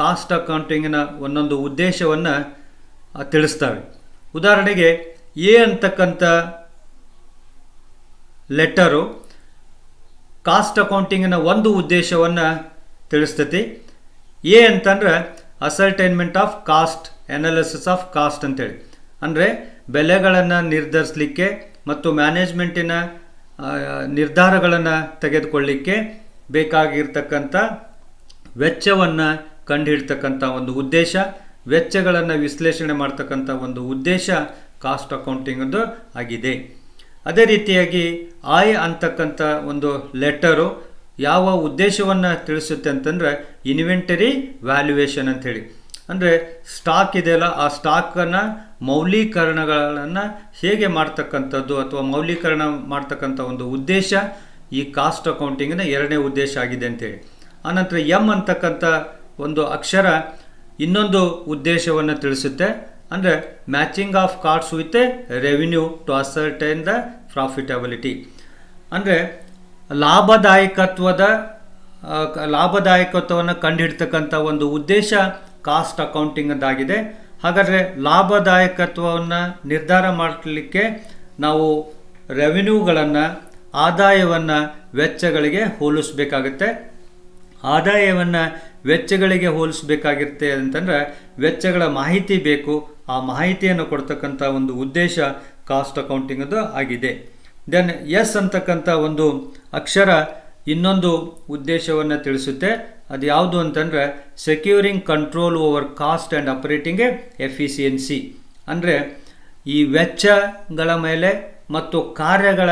ಕಾಸ್ಟ್ ಅಕೌಂಟಿಂಗ್ನ ಒಂದೊಂದು ಉದ್ದೇಶವನ್ನು ತಿಳಿಸ್ತವೆ. ಉದಾಹರಣೆಗೆ ಎ ಅಂತಕ್ಕಂಥ ಲೆಟರು ಕಾಸ್ಟ್ ಅಕೌಂಟಿಂಗ್ನ ಒಂದು ಉದ್ದೇಶವನ್ನು ತಿಳಿಸ್ತೈತಿ. ಎ ಅಂತಂದ್ರೆ ascertainment of cost, analysis of cost ಅಂತೇಳಿ. ಅಂದರೆ ಬೆಲೆಗಳನ್ನು ನಿರ್ಧರಿಸಲಿಕ್ಕೆ ಮತ್ತು ಮ್ಯಾನೇಜ್ಮೆಂಟಿನ ನಿರ್ಧಾರಗಳನ್ನು ತೆಗೆದುಕೊಳ್ಳಿಕ್ಕೆ ಬೇಕಾಗಿರ್ತಕ್ಕಂಥ ವೆಚ್ಚವನ್ನು ಕಂಡುಹಿಡ್ತಕ್ಕಂಥ ಒಂದು ಉದ್ದೇಶ, ವೆಚ್ಚಗಳನ್ನು ವಿಶ್ಲೇಷಣೆ ಮಾಡ್ತಕ್ಕಂಥ ಒಂದು ಉದ್ದೇಶ ಕಾಸ್ಟ್ ಅಕೌಂಟಿಂಗದು ಆಗಿದೆ. ಅದೇ ರೀತಿಯಾಗಿ ಐ ಅಂತಕ್ಕಂಥ ಒಂದು ಲೆಟರು ಯಾವ ಉದ್ದೇಶವನ್ನು ತಿಳಿಸುತ್ತೆ ಅಂತಂದರೆ ಇನ್ವೆಂಟರಿ ವ್ಯಾಲ್ಯೂಯೇಷನ್ ಅಂಥೇಳಿ. ಅಂದರೆ ಸ್ಟಾಕ್ ಇದೆಯಲ್ಲ, ಆ ಸ್ಟಾಕನ್ನು ಮೌಲ್ಯೀಕರಣಗಳನ್ನು ಹೇಗೆ ಮಾಡ್ತಕ್ಕಂಥದ್ದು ಅಥವಾ ಮೌಲ್ಯೀಕರಣ ಮಾಡ್ತಕ್ಕಂಥ ಒಂದು ಉದ್ದೇಶ ಈ ಕಾಸ್ಟ್ ಅಕೌಂಟಿಂಗಿನ ಎರಡನೇ ಉದ್ದೇಶ ಆಗಿದೆ ಅಂತೇಳಿ. ಆನಂತರ ಎಮ್ ಅಂತಕ್ಕಂಥ ಒಂದು ಅಕ್ಷರ ಇನ್ನೊಂದು ಉದ್ದೇಶವನ್ನು ತಿಳಿಸುತ್ತೆ. ಅಂದರೆ matching of cost with revenue to ascertain the profitability. ಅಂದರೆ ಲಾಭದಾಯಕತ್ವವನ್ನು ಕಂಡುಹಿಡ್ತಕ್ಕಂಥ ಒಂದು ಉದ್ದೇಶ ಕಾಸ್ಟ್ ಅಕೌಂಟಿಂಗ್ದಾಗಿದೆ. ಹಾಗಾದರೆ ಲಾಭದಾಯಕತ್ವವನ್ನು ನಿರ್ಧಾರ ಮಾಡಲಿಕ್ಕೆ ನಾವು ರೆವಿನ್ಯೂಗಳನ್ನು, ಆದಾಯವನ್ನು ವೆಚ್ಚಗಳಿಗೆ ಹೋಲಿಸಬೇಕಾಗುತ್ತೆ. ಆದಾಯವನ್ನು ವೆಚ್ಚಗಳಿಗೆ ಹೋಲಿಸಬೇಕಾಗಿರುತ್ತೆ ಅಂತಂದರೆ ವೆಚ್ಚಗಳ ಮಾಹಿತಿ ಬೇಕು. ಆ ಮಾಹಿತಿಯನ್ನು ಕೊಡ್ತಕ್ಕಂಥ ಒಂದು ಉದ್ದೇಶ ಕಾಸ್ಟ್ ಅಕೌಂಟಿಂಗದು ಆಗಿದೆ. ದೆನ್ ಎಸ್ ಅಂತಕ್ಕಂಥ ಒಂದು ಅಕ್ಷರ ಇನ್ನೊಂದು ಉದ್ದೇಶವನ್ನು ತಿಳಿಸುತ್ತೆ. ಅದು ಯಾವುದು ಅಂತಂದರೆ securing control over cost and operating efficiency. ಅಂದರೆ ಈ ವೆಚ್ಚಗಳ ಮೇಲೆ ಮತ್ತು ಕಾರ್ಯಗಳ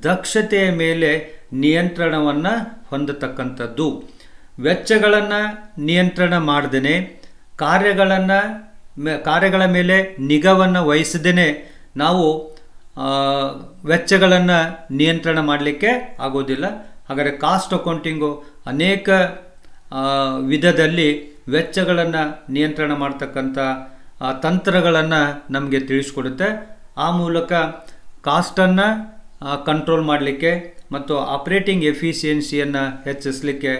ದಕ್ಷತೆಯ ಮೇಲೆ ನಿಯಂತ್ರಣವನ್ನು ಹೊಂದತಕ್ಕಂಥದ್ದು. ವೆಚ್ಚಗಳನ್ನು ನಿಯಂತ್ರಣ ಮಾಡದೇ, ಕಾರ್ಯಗಳ ಮೇಲೆ ನಿಗಾವನ್ನು ವಹಿಸದೇ ನಾವು ವೆಚ್ಚಗಳನ್ನು ನಿಯಂತ್ರಣ ಮಾಡಲಿಕ್ಕೆ ಆಗೋದಿಲ್ಲ. ಹಾಗಾದರೆ ಕಾಸ್ಟ್ ಅಕೌಂಟಿಂಗು ಅನೇಕ ವಿಧದಲ್ಲಿ ವೆಚ್ಚಗಳನ್ನು ನಿಯಂತ್ರಣ ಮಾಡ್ತಕ್ಕಂಥ ತಂತ್ರಗಳನ್ನು ನಮಗೆ ತಿಳಿಸ್ಕೊಡುತ್ತೆ. ಆ ಮೂಲಕ ಕಾಸ್ಟನ್ನು ಕಂಟ್ರೋಲ್ ಮಾಡಲಿಕ್ಕೆ ಮತ್ತು ಆಪರೇಟಿಂಗ್ ಎಫಿಷಿಯನ್ಸಿಯನ್ನು ಹೆಚ್ಚಿಸಲಿಕ್ಕೆ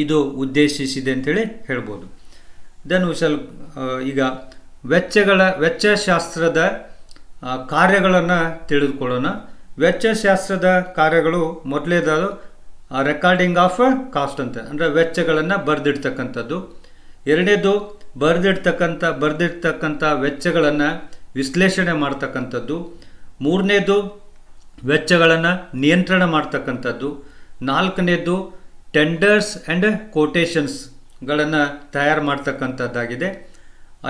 ಇದು ಉದ್ದೇಶಿಸಿದೆ ಅಂತೇಳಿ ಹೇಳ್ಬೋದು. ದೆನ್ ಈಗ ವೆಚ್ಚಶಾಸ್ತ್ರದ ಕಾರ್ಯಗಳನ್ನು ತಿಳಿದುಕೊಳ್ಳೋಣ. ವೆಚ್ಚಶಾಸ್ತ್ರದ ಕಾರ್ಯಗಳು ಮೊದಲೇದಾದ್ರು ರೆಕಾರ್ಡಿಂಗ್ ಆಫ್ ಕಾಸ್ಟ್ ಅಂತ, ಅಂದರೆ ವೆಚ್ಚಗಳನ್ನು ಬರೆದಿಡ್ತಕ್ಕಂಥದ್ದು. ಎರಡನೇದು ಬರೆದಿಡ್ತಕ್ಕಂಥ ವೆಚ್ಚಗಳನ್ನು ವಿಶ್ಲೇಷಣೆ ಮಾಡ್ತಕ್ಕಂಥದ್ದು. ಮೂರನೇದು ವೆಚ್ಚಗಳನ್ನು ನಿಯಂತ್ರಣ ಮಾಡ್ತಕ್ಕಂಥದ್ದು. ನಾಲ್ಕನೇದು ಟೆಂಡರ್ಸ್ ಆ್ಯಂಡ್ ಕೋಟೇಷನ್ಸ್ಗಳನ್ನು ತಯಾರು ಮಾಡ್ತಕ್ಕಂಥದ್ದಾಗಿದೆ.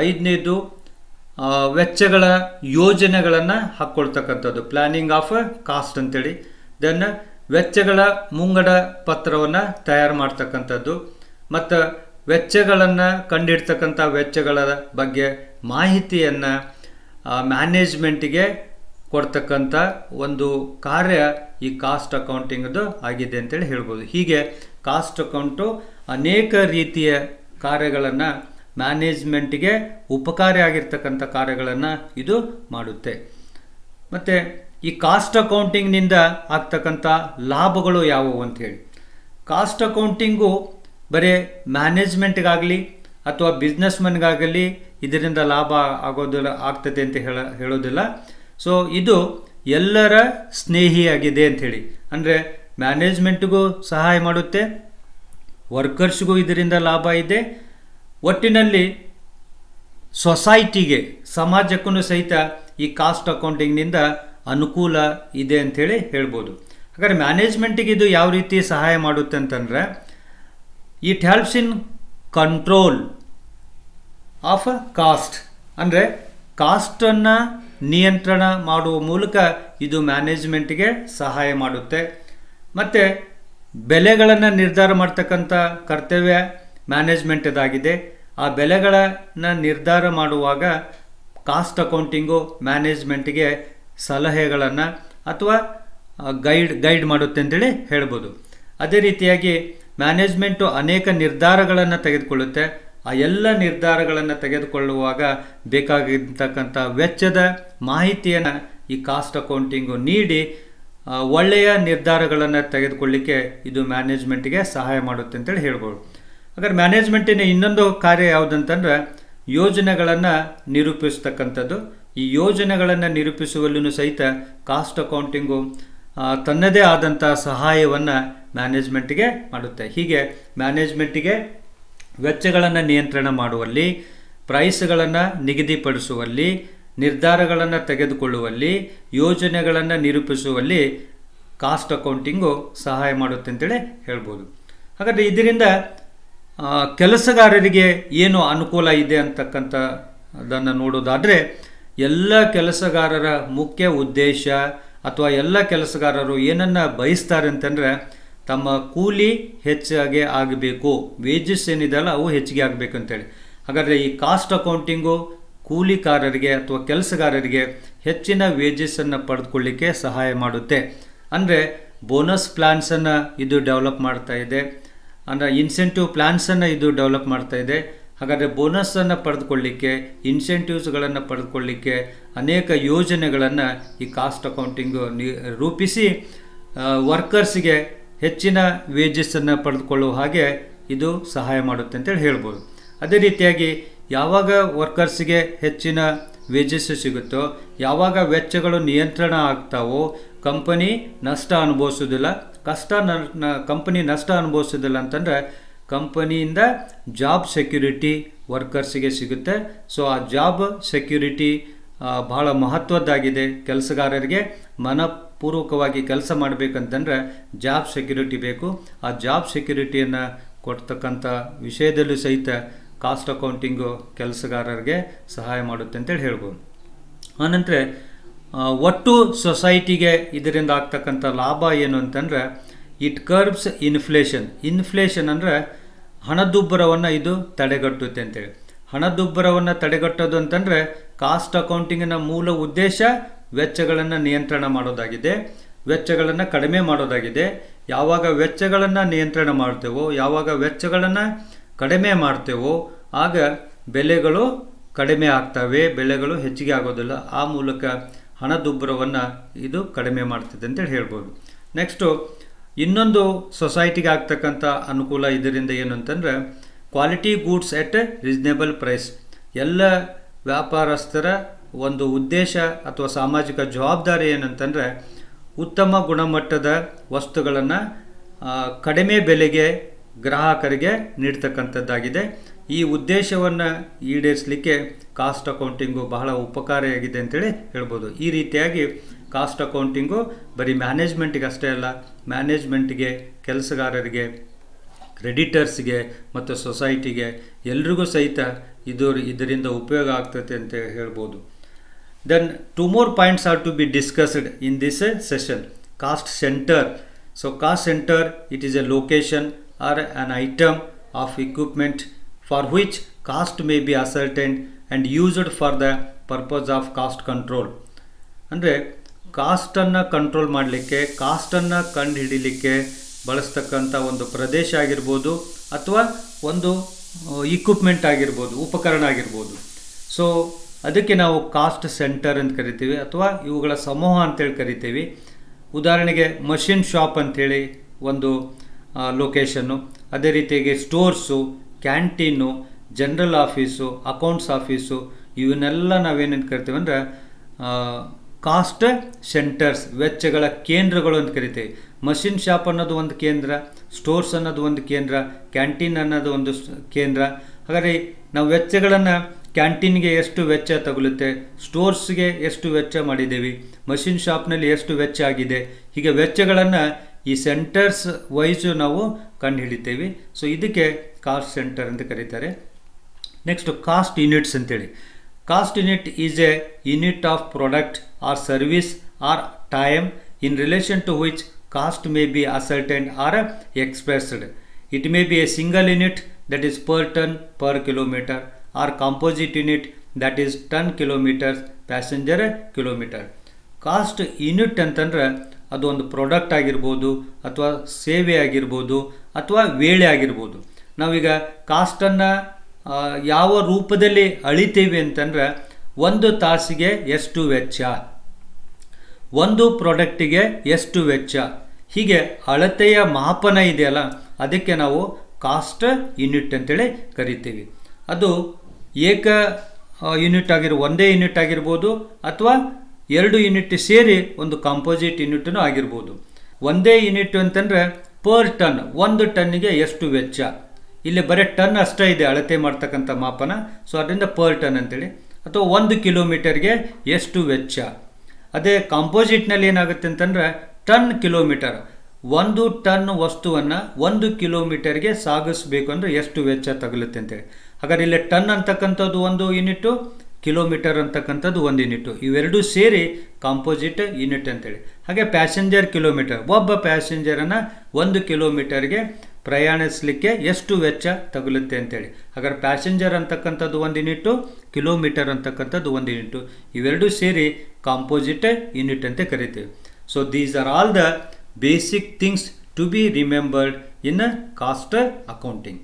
ಐದನೇದು ವೆಚ್ಚಗಳ ಯೋಜನೆಗಳನ್ನು ಹಾಕ್ಕೊಳ್ತಕ್ಕಂಥದ್ದು, ಪ್ಲ್ಯಾನಿಂಗ್ ಆಫ್ ಕಾಸ್ಟ್ ಅಂತೇಳಿ. ದೆನ್ ವೆಚ್ಚಗಳ ಮುಂಗಡ ಪತ್ರವನ್ನು ತಯಾರು ಮಾಡ್ತಕ್ಕಂಥದ್ದು, ಮತ್ತು ವೆಚ್ಚಗಳನ್ನು ಕಂಡಿಡ್ತಕ್ಕಂಥ ವೆಚ್ಚಗಳ ಬಗ್ಗೆ ಮಾಹಿತಿಯನ್ನು ಮ್ಯಾನೇಜ್ಮೆಂಟಿಗೆ ಕೊಡ್ತಕ್ಕಂಥ ಒಂದು ಕಾರ್ಯ ಈ ಕಾಸ್ಟ್ ಅಕೌಂಟಿಂಗ್ದು ಆಗಿದೆ ಅಂತೇಳಿ ಹೇಳ್ಬೋದು. ಹೀಗೆ ಕಾಸ್ಟ್ ಅಕೌಂಟು ಅನೇಕ ರೀತಿಯ ಕಾರ್ಯಗಳನ್ನು, ಮ್ಯಾನೇಜ್ಮೆಂಟಿಗೆ ಉಪಕಾರಿ ಆಗಿರ್ತಕ್ಕಂಥ ಕಾರ್ಯಗಳನ್ನು ಇದು ಮಾಡುತ್ತೆ. ಮತ್ತು ಈ ಕಾಸ್ಟ್ ಅಕೌಂಟಿಂಗ್ನಿಂದ ಆಗ್ತಕ್ಕಂಥ ಲಾಭಗಳು ಯಾವುವು ಅಂಥೇಳಿ, ಕಾಸ್ಟ್ ಅಕೌಂಟಿಂಗು ಬರೀ ಮ್ಯಾನೇಜ್ಮೆಂಟ್ಗಾಗಲಿ ಅಥವಾ ಬಿಸ್ನೆಸ್ಮನ್ಗಾಗಲಿ ಇದರಿಂದ ಲಾಭ ಆಗ್ತದೆ ಅಂತ ಹೇಳೋದಿಲ್ಲ. ಸೊ ಇದು ಎಲ್ಲರ ಸ್ನೇಹಿಯಾಗಿದೆ ಅಂಥೇಳಿ. ಅಂದರೆ ಮ್ಯಾನೇಜ್ಮೆಂಟ್ಗೂ ಸಹಾಯ ಮಾಡುತ್ತೆ, ವರ್ಕರ್ಸ್ಗೂ ಇದರಿಂದ ಲಾಭ ಇದೆ, ಒಟ್ಟಿನಲ್ಲಿ ಸೊಸೈಟಿಗೆ, ಸಮಾಜಕ್ಕೂ ಸಹಿತ ಈ ಕಾಸ್ಟ್ ಅಕೌಂಟಿಂಗ್ನಿಂದ ಅನುಕೂಲ ಇದೆ ಅಂಥೇಳಿ ಹೇಳ್ಬೋದು. ಹಾಗಾದರೆ ಮ್ಯಾನೇಜ್ಮೆಂಟಿಗೆ ಇದು ಯಾವ ರೀತಿ ಸಹಾಯ ಮಾಡುತ್ತೆ ಅಂತಂದರೆ, it helps in control of cost. ಅಂದರೆ ಕಾಸ್ಟನ್ನು ನಿಯಂತ್ರಣ ಮಾಡುವ ಮೂಲಕ ಇದು ಮ್ಯಾನೇಜ್ಮೆಂಟಿಗೆ ಸಹಾಯ ಮಾಡುತ್ತೆ. ಮತ್ತು ಬೆಲೆಗಳನ್ನು ನಿರ್ಧಾರ ಮಾಡ್ತಕ್ಕಂಥ ಕರ್ತವ್ಯ ಮ್ಯಾನೇಜ್ಮೆಂಟದಾಗಿದೆ. ಆ ಬೆಲೆಗಳನ್ನು ನಿರ್ಧಾರ ಮಾಡುವಾಗ ಕಾಸ್ಟ್ ಅಕೌಂಟಿಂಗು ಮ್ಯಾನೇಜ್ಮೆಂಟಿಗೆ ಸಲಹೆಗಳನ್ನು ಅಥವಾ ಗೈಡ್ ಮಾಡುತ್ತೆ ಅಂತೇಳಿ ಹೇಳ್ಬೋದು. ಅದೇ ರೀತಿಯಾಗಿ ಮ್ಯಾನೇಜ್ಮೆಂಟು ಅನೇಕ ನಿರ್ಧಾರಗಳನ್ನು ತೆಗೆದುಕೊಳ್ಳುತ್ತೆ. ಆ ಎಲ್ಲ ನಿರ್ಧಾರಗಳನ್ನು ತೆಗೆದುಕೊಳ್ಳುವಾಗ ಬೇಕಾಗಿರ್ತಕ್ಕಂಥ ವೆಚ್ಚದ ಮಾಹಿತಿಯನ್ನು ಈ ಕಾಸ್ಟ್ ಅಕೌಂಟಿಂಗು ನೀಡಿ ಒಳ್ಳೆಯ ನಿರ್ಧಾರಗಳನ್ನು ತೆಗೆದುಕೊಳ್ಳಿಕ್ಕೆ ಇದು ಮ್ಯಾನೇಜ್ಮೆಂಟಿಗೆ ಸಹಾಯ ಮಾಡುತ್ತೆ ಅಂತೇಳಿ ಹೇಳ್ಬೋದು. ಹಾಗಾದ್ರೆ ಮ್ಯಾನೇಜ್ಮೆಂಟಿನ ಇನ್ನೊಂದು ಕಾರ್ಯ ಯಾವುದಂತಂದ್ರೆ ಯೋಜನೆಗಳನ್ನು ನಿರೂಪಿಸ್ತಕ್ಕಂಥದ್ದು. ಈ ಯೋಜನೆಗಳನ್ನು ನಿರೂಪಿಸುವಲ್ಲೂ ಸಹಿತ ಕಾಸ್ಟ್ ಅಕೌಂಟಿಂಗು ತನ್ನದೇ ಆದಂಥ ಸಹಾಯವನ್ನು ಮ್ಯಾನೇಜ್ಮೆಂಟಿಗೆ ಮಾಡುತ್ತೆ. ಹೀಗೆ ಮ್ಯಾನೇಜ್ಮೆಂಟಿಗೆ ವೆಚ್ಚಗಳನ್ನು ನಿಯಂತ್ರಣ ಮಾಡುವಲ್ಲಿ, ಪ್ರೈಸ್ಗಳನ್ನು ನಿಗದಿಪಡಿಸುವಲ್ಲಿ, ನಿರ್ಧಾರಗಳನ್ನು ತೆಗೆದುಕೊಳ್ಳುವಲ್ಲಿ, ಯೋಜನೆಗಳನ್ನು ನಿರೂಪಿಸುವಲ್ಲಿ ಕಾಸ್ಟ್ ಅಕೌಂಟಿಂಗು ಸಹಾಯ ಮಾಡುತ್ತೆ ಅಂತೇಳಿ ಹೇಳ್ಬೋದು. ಹಾಗಾದರೆ ಇದರಿಂದ ಕೆಲಸಗಾರರಿಗೆ ಏನು ಅನುಕೂಲ ಇದೆ ಅಂತಕ್ಕಂಥದ್ದನ್ನು ನೋಡೋದಾದರೆ, ಎಲ್ಲ ಕೆಲಸಗಾರರ ಮುಖ್ಯ ಉದ್ದೇಶ ಅಥವಾ ಎಲ್ಲ ಕೆಲಸಗಾರರು ಏನನ್ನು ಬಯಸ್ತಾರೆ ಅಂತಂದರೆ ತಮ್ಮ ಕೂಲಿ ಹೆಚ್ಚಾಗಿ ಆಗಬೇಕು, ವೇಜಸ್ ಏನಿದೆಯಲ್ಲ ಅವು ಹೆಚ್ಚಿಗೆ ಆಗಬೇಕು ಅಂತೇಳಿ. ಹಾಗಾದರೆ ಈ ಕಾಸ್ಟ್ ಅಕೌಂಟಿಂಗು ಕೂಲಿಕಾರರಿಗೆ ಅಥವಾ ಕೆಲಸಗಾರರಿಗೆ ಹೆಚ್ಚಿನ ವೇಜಸ್ಸನ್ನು ಪಡೆದುಕೊಳ್ಳಿಕ್ಕೆ ಸಹಾಯ ಮಾಡುತ್ತೆ. ಅಂದರೆ ಬೋನಸ್ ಪ್ಲ್ಯಾನ್ಸನ್ನು ಇದು ಡೆವಲಪ್ ಮಾಡ್ತಾ ಇದೆ, ಅಂದರೆ ಇನ್ಸೆಂಟಿವ್ ಪ್ಲ್ಯಾನ್ಸನ್ನು ಇದು ಡೆವಲಪ್ ಮಾಡ್ತಾ ಇದೆ. ಹಾಗಾದರೆ ಬೋನಸ್ಸನ್ನು ಪಡೆದುಕೊಳ್ಳಿಕ್ಕೆ, ಇನ್ಸೆಂಟಿವ್ಸ್ಗಳನ್ನು ಪಡೆದುಕೊಳ್ಳಿಕ್ಕೆ ಅನೇಕ ಯೋಜನೆಗಳನ್ನು ಈ ಕಾಸ್ಟ್ ಅಕೌಂಟಿಂಗು ರೂಪಿಸಿ ವರ್ಕರ್ಸಿಗೆ ಹೆಚ್ಚಿನ ವೇಜಸ್ಸನ್ನು ಪಡೆದುಕೊಳ್ಳುವ ಹಾಗೆ ಇದು ಸಹಾಯ ಮಾಡುತ್ತೆ ಅಂತೇಳಿ ಹೇಳ್ಬೋದು. ಅದೇ ರೀತಿಯಾಗಿ ಯಾವಾಗ ವರ್ಕರ್ಸಿಗೆ ಹೆಚ್ಚಿನ ವೇಜಸ್ ಸಿಗುತ್ತೋ, ಯಾವಾಗ ವೆಚ್ಚಗಳು ನಿಯಂತ್ರಣ ಆಗ್ತಾವೋ, ಕಂಪನಿ ನಷ್ಟ ಅನುಭವಿಸೋದಿಲ್ಲ. ಕಂಪನಿ ನಷ್ಟ ಅನುಭವಿಸೋದಿಲ್ಲ ಅಂತಂದರೆ ಕಂಪನಿಯಿಂದ ಜಾಬ್ ಸೆಕ್ಯೂರಿಟಿ ವರ್ಕರ್ಸಿಗೆ ಸಿಗುತ್ತೆ. ಸೊ ಆ ಜಾಬ್ ಸೆಕ್ಯೂರಿಟಿ ಬಹಳ ಮಹತ್ವದ್ದಾಗಿದೆ. ಕೆಲಸಗಾರರಿಗೆ ಮನಪೂರ್ವಕವಾಗಿ ಕೆಲಸ ಮಾಡಬೇಕಂತಂದರೆ ಜಾಬ್ ಸೆಕ್ಯೂರಿಟಿ ಬೇಕು. ಆ ಜಾಬ್ ಸೆಕ್ಯೂರಿಟಿಯನ್ನು ಕೊಡ್ತಕ್ಕಂಥ ವಿಷಯದಲ್ಲೂ ಸಹಿತ ಕಾಸ್ಟ್ ಅಕೌಂಟಿಂಗು ಕೆಲಸಗಾರರಿಗೆ ಸಹಾಯ ಮಾಡುತ್ತೆ ಅಂತೇಳಿ ಹೇಳ್ಬೋದು. ಆನಂತರ ಒಟ್ಟು ಸೊಸೈಟಿಗೆ ಇದರಿಂದ ಆಗ್ತಕ್ಕಂಥ ಲಾಭ ಏನು ಅಂತಂದರೆ, ಇಟ್ ಕರ್ಬ್ಸ್ ಇನ್ಫ್ಲೇಷನ್ ಅಂದರೆ ಹಣದುಬ್ಬರವನ್ನು ಇದು ತಡೆಗಟ್ಟುತ್ತೆ ಅಂತೇಳಿ. ಹಣದುಬ್ಬರವನ್ನು ತಡೆಗಟ್ಟೋದು ಅಂತಂದರೆ ಕಾಸ್ಟ್ ಅಕೌಂಟಿಂಗಿನ ಮೂಲ ಉದ್ದೇಶ ವೆಚ್ಚಗಳನ್ನು ನಿಯಂತ್ರಣ ಮಾಡೋದಾಗಿದೆ, ವೆಚ್ಚಗಳನ್ನು ಕಡಿಮೆ ಮಾಡೋದಾಗಿದೆ. ಯಾವಾಗ ವೆಚ್ಚಗಳನ್ನು ನಿಯಂತ್ರಣ ಮಾಡ್ತೇವೋ, ಯಾವಾಗ ವೆಚ್ಚಗಳನ್ನು ಕಡಿಮೆ ಮಾಡ್ತೇವೋ ಆಗ ಬೆಲೆಗಳು ಕಡಿಮೆ ಆಗ್ತವೆ, ಬೆಲೆಗಳು ಹೆಚ್ಚಿಗೆ ಆಗೋದಿಲ್ಲ. ಆ ಮೂಲಕ ಹಣದುಬ್ಬರವನ್ನು ಇದು ಕಡಿಮೆ ಮಾಡ್ತದೆ ಅಂತೇಳಿ ಹೇಳ್ಬೋದು. ನೆಕ್ಸ್ಟು ಇನ್ನೊಂದು ಸೊಸೈಟಿಗೆ ಆಗ್ತಕ್ಕಂಥ ಅನುಕೂಲ ಇದರಿಂದ ಏನು ಅಂತಂದರೆ, ಕ್ವಾಲಿಟಿ ಗೂಡ್ಸ್ ಎಟ್ ರೀಸನೇಬಲ್ ಪ್ರೈಸ್. ಎಲ್ಲ ವ್ಯಾಪಾರಸ್ಥರ ಒಂದು ಉದ್ದೇಶ ಅಥವಾ ಸಾಮಾಜಿಕ ಜವಾಬ್ದಾರಿ ಏನಂತಂದರೆ ಉತ್ತಮ ಗುಣಮಟ್ಟದ ವಸ್ತುಗಳನ್ನು ಕಡಿಮೆ ಬೆಲೆಗೆ ಗ್ರಾಹಕರಿಗೆ ನೀಡ್ತಕ್ಕಂಥದ್ದಾಗಿದೆ. ಈ ಉದ್ದೇಶವನ್ನು ಈಡೇರಿಸಲಿಕ್ಕೆ ಕಾಸ್ಟ್ ಅಕೌಂಟಿಂಗು ಬಹಳ ಉಪಕಾರಿಯಾಗಿದೆ ಅಂತೇಳಿ ಹೇಳ್ಬೋದು. ಈ ರೀತಿಯಾಗಿ ಕಾಸ್ಟ್ ಅಕೌಂಟಿಂಗು ಬರೀ ಮ್ಯಾನೇಜ್ಮೆಂಟಿಗೆ ಅಷ್ಟೇ ಅಲ್ಲ, ಮ್ಯಾನೇಜ್ಮೆಂಟಿಗೆ, ಕೆಲಸಗಾರರಿಗೆ, ಕ್ರೆಡಿಟರ್ಸ್ಗೆ ಮತ್ತು ಸೊಸೈಟಿಗೆ ಎಲ್ರಿಗೂ ಸಹಿತ ಇದರಿಂದ ಉಪಯೋಗ ಆಗ್ತದೆ ಅಂತ ಹೇಳ್ಬೋದು. Then 2 more points are to be discussed in this session. Cost center. So cost center, it is a location or an item of equipment for which cost may be ascertained and used for the purpose of cost control. ಅಂದರೆ ಕಾಸ್ಟನ್ನು control ಮಾಡಲಿಕ್ಕೆ, ಕಾಸ್ಟನ್ನು ಕಂಡು ಹಿಡಿಲಿಕ್ಕೆ ಬಳಸ್ತಕ್ಕಂಥ ಒಂದು ಪ್ರದೇಶ ಆಗಿರ್ಬೋದು ಅಥವಾ ಒಂದು equipment ಆಗಿರ್ಬೋದು, ಉಪಕರಣ ಆಗಿರ್ಬೋದು. ಸೊ ಅದಕ್ಕೆ ನಾವು ಕಾಸ್ಟ್ ಸೆಂಟರ್ ಅಂತ ಕರಿತೀವಿ ಅಥವಾ ಇವುಗಳ ಸಮೂಹ ಅಂತೇಳಿ ಕರಿತೀವಿ. ಉದಾಹರಣೆಗೆ ಮಷಿನ್ ಶಾಪ್ ಅಂಥೇಳಿ ಒಂದು ಲೊಕೇಶನ್ನು, ಅದೇ ರೀತಿಯಾಗಿ stores, canteen, general office, accounts office, ಇವನ್ನೆಲ್ಲ ನಾವೇನೇನು ಕರಿತೀವಿ ಅಂದರೆ ಕಾಸ್ಟ್ ಸೆಂಟರ್ಸ್, ವೆಚ್ಚಗಳ ಕೇಂದ್ರಗಳು ಅಂತ ಕರಿತೀವಿ. ಮಷಿನ್ ಶಾಪ್ ಅನ್ನೋದು ಒಂದು ಕೇಂದ್ರ, ಸ್ಟೋರ್ಸ್ ಅನ್ನೋದು ಒಂದು ಕೇಂದ್ರ, ಕ್ಯಾಂಟೀನ್ ಅನ್ನೋದು ಒಂದು ಕೇಂದ್ರ. ಹಾಗಾದರೆ ನಾವು ವೆಚ್ಚಗಳನ್ನು ಕ್ಯಾಂಟೀನ್ಗೆ ಎಷ್ಟು ವೆಚ್ಚ ತಗುಲುತ್ತೆ, ಸ್ಟೋರ್ಸ್ಗೆ ಎಷ್ಟು ವೆಚ್ಚ ಮಾಡಿದ್ದೀವಿ, ಮಷಿನ್ ಶಾಪ್ನಲ್ಲಿ ಎಷ್ಟು ವೆಚ್ಚ ಆಗಿದೆ, ಹೀಗೆ ವೆಚ್ಚಗಳನ್ನು ಈ ಸೆಂಟರ್ಸ್ ವೈಸು ನಾವು ಕಂಡು ಹಿಡಿತೀವಿ. ಸೊ ಇದಕ್ಕೆ ಕಾಸ್ಟ್ ಸೆಂಟರ್ ಅಂತ ಕರೀತಾರೆ. ನೆಕ್ಸ್ಟ್ ಕಾಸ್ಟ್ ಯೂನಿಟ್ಸ್ ಅಂತೇಳಿ. Cost unit is a unit of product or service or time in relation to which cost may be ascertained or expressed. It may be a single unit that is per ton per kilometre or composite unit that is ton kilometres passenger kilometre. Cost unit ಅಂತಂದ್ರೆ ಅದು ಒಂದು product ಆಗಿರ್ಬೋದು ಅಥವಾ ಸೇವೆ ಆಗಿರ್ಬೋದು ಅಥವಾ ವೇಳೆ ಆಗಿರ್ಬೋದು. ನಾವೀಗ ಕಾಸ್ಟನ್ನು ಯಾವ ರೂಪದಲ್ಲಿ ಅಳಿತೀವಿ ಅಂತಂದ್ರೆ ಒಂದು ತಾಸಿಗೆ ಎಷ್ಟು ವೆಚ್ಚ, ಒಂದು ಪ್ರಾಡಕ್ಟಿಗೆ ಎಷ್ಟು ವೆಚ್ಚ, ಹೀಗೆ ಅಳತೆಯ ಮಾಪನ ಇದೆಯಲ್ಲ ಅದಕ್ಕೆ ನಾವು ಕಾಸ್ಟ್ ಯೂನಿಟ್ ಅಂತೇಳಿ ಕರಿತೀವಿ. ಅದು ಏಕ ಯೂನಿಟ್ ಒಂದೇ ಯೂನಿಟ್ ಆಗಿರ್ಬೋದು ಅಥವಾ 2 ಯೂನಿಟ್ ಸೇರಿ ಒಂದು ಕಾಂಪೋಸಿಟ್ ಯೂನಿಟ್ನೂ ಆಗಿರ್ಬೋದು. ಒಂದೇ ಯೂನಿಟ್ ಅಂತಂದರೆ ಪರ್ ಟನ್, 1 ಟನ್ನಿಗೆ ಎಷ್ಟು ವೆಚ್ಚ. ಇಲ್ಲಿ ಬರೀ ಟನ್ ಅಷ್ಟೇ ಇದೆ ಅಳತೆ ಮಾಡ್ತಕ್ಕಂಥ ಮಾಪನ, ಸೊ ಅದರಿಂದ ಪರ್ ಟನ್ ಅಂತೇಳಿ. ಅಥವಾ 1 ಕಿಲೋಮೀಟರ್ಗೆ ಎಷ್ಟು ವೆಚ್ಚ. ಅದೇ ಕಾಂಪೋಸಿಟ್ನಲ್ಲಿ ಏನಾಗುತ್ತೆ ಅಂತಂದರೆ ಟನ್ ಕಿಲೋಮೀಟರ್, 1 ಟನ್ ವಸ್ತುವನ್ನು 1 ಕಿಲೋಮೀಟರ್ಗೆ ಸಾಗಿಸಬೇಕು ಅಂದರೆ ಎಷ್ಟು ವೆಚ್ಚ ತಗುಲುತ್ತೆ ಅಂತೇಳಿ. ಹಾಗಾದ್ರೆ ಇಲ್ಲಿ ಟನ್ ಅಂತಕ್ಕಂಥದ್ದು 1 ಯೂನಿಟು, ಕಿಲೋಮೀಟರ್ ಅಂತಕ್ಕಂಥದ್ದು 1 ಯೂನಿಟು, ಇವೆರಡೂ ಸೇರಿ ಕಾಂಪೋಸಿಟ್ ಯೂನಿಟ್ ಅಂತೇಳಿ. ಹಾಗೆ ಪ್ಯಾಸೆಂಜರ್ ಕಿಲೋಮೀಟರ್, ಒಬ್ಬ ಪ್ಯಾಸೆಂಜರನ್ನು 1 ಕಿಲೋಮೀಟರ್ಗೆ ಪ್ರಯಾಣಿಸಲಿಕ್ಕೆ ಎಷ್ಟು ವೆಚ್ಚ ತಗುಲುತ್ತೆ ಅಂತೇಳಿ. ಹಾಗಾದ್ರೆ ಪ್ಯಾಸೆಂಜರ್ ಅಂತಕ್ಕಂಥದ್ದು 1 ಯೂನಿಟು, ಕಿಲೋಮೀಟರ್ ಅಂತಕ್ಕಂಥದ್ದು 1 ಯೂನಿಟು, ಇವೆರಡೂ ಸೇರಿ ಕಾಂಪೋಸಿಟ್ ಯೂನಿಟ್ ಅಂತ ಕರಿತೀವಿ. So these are all the basic things to be remembered in cost accounting.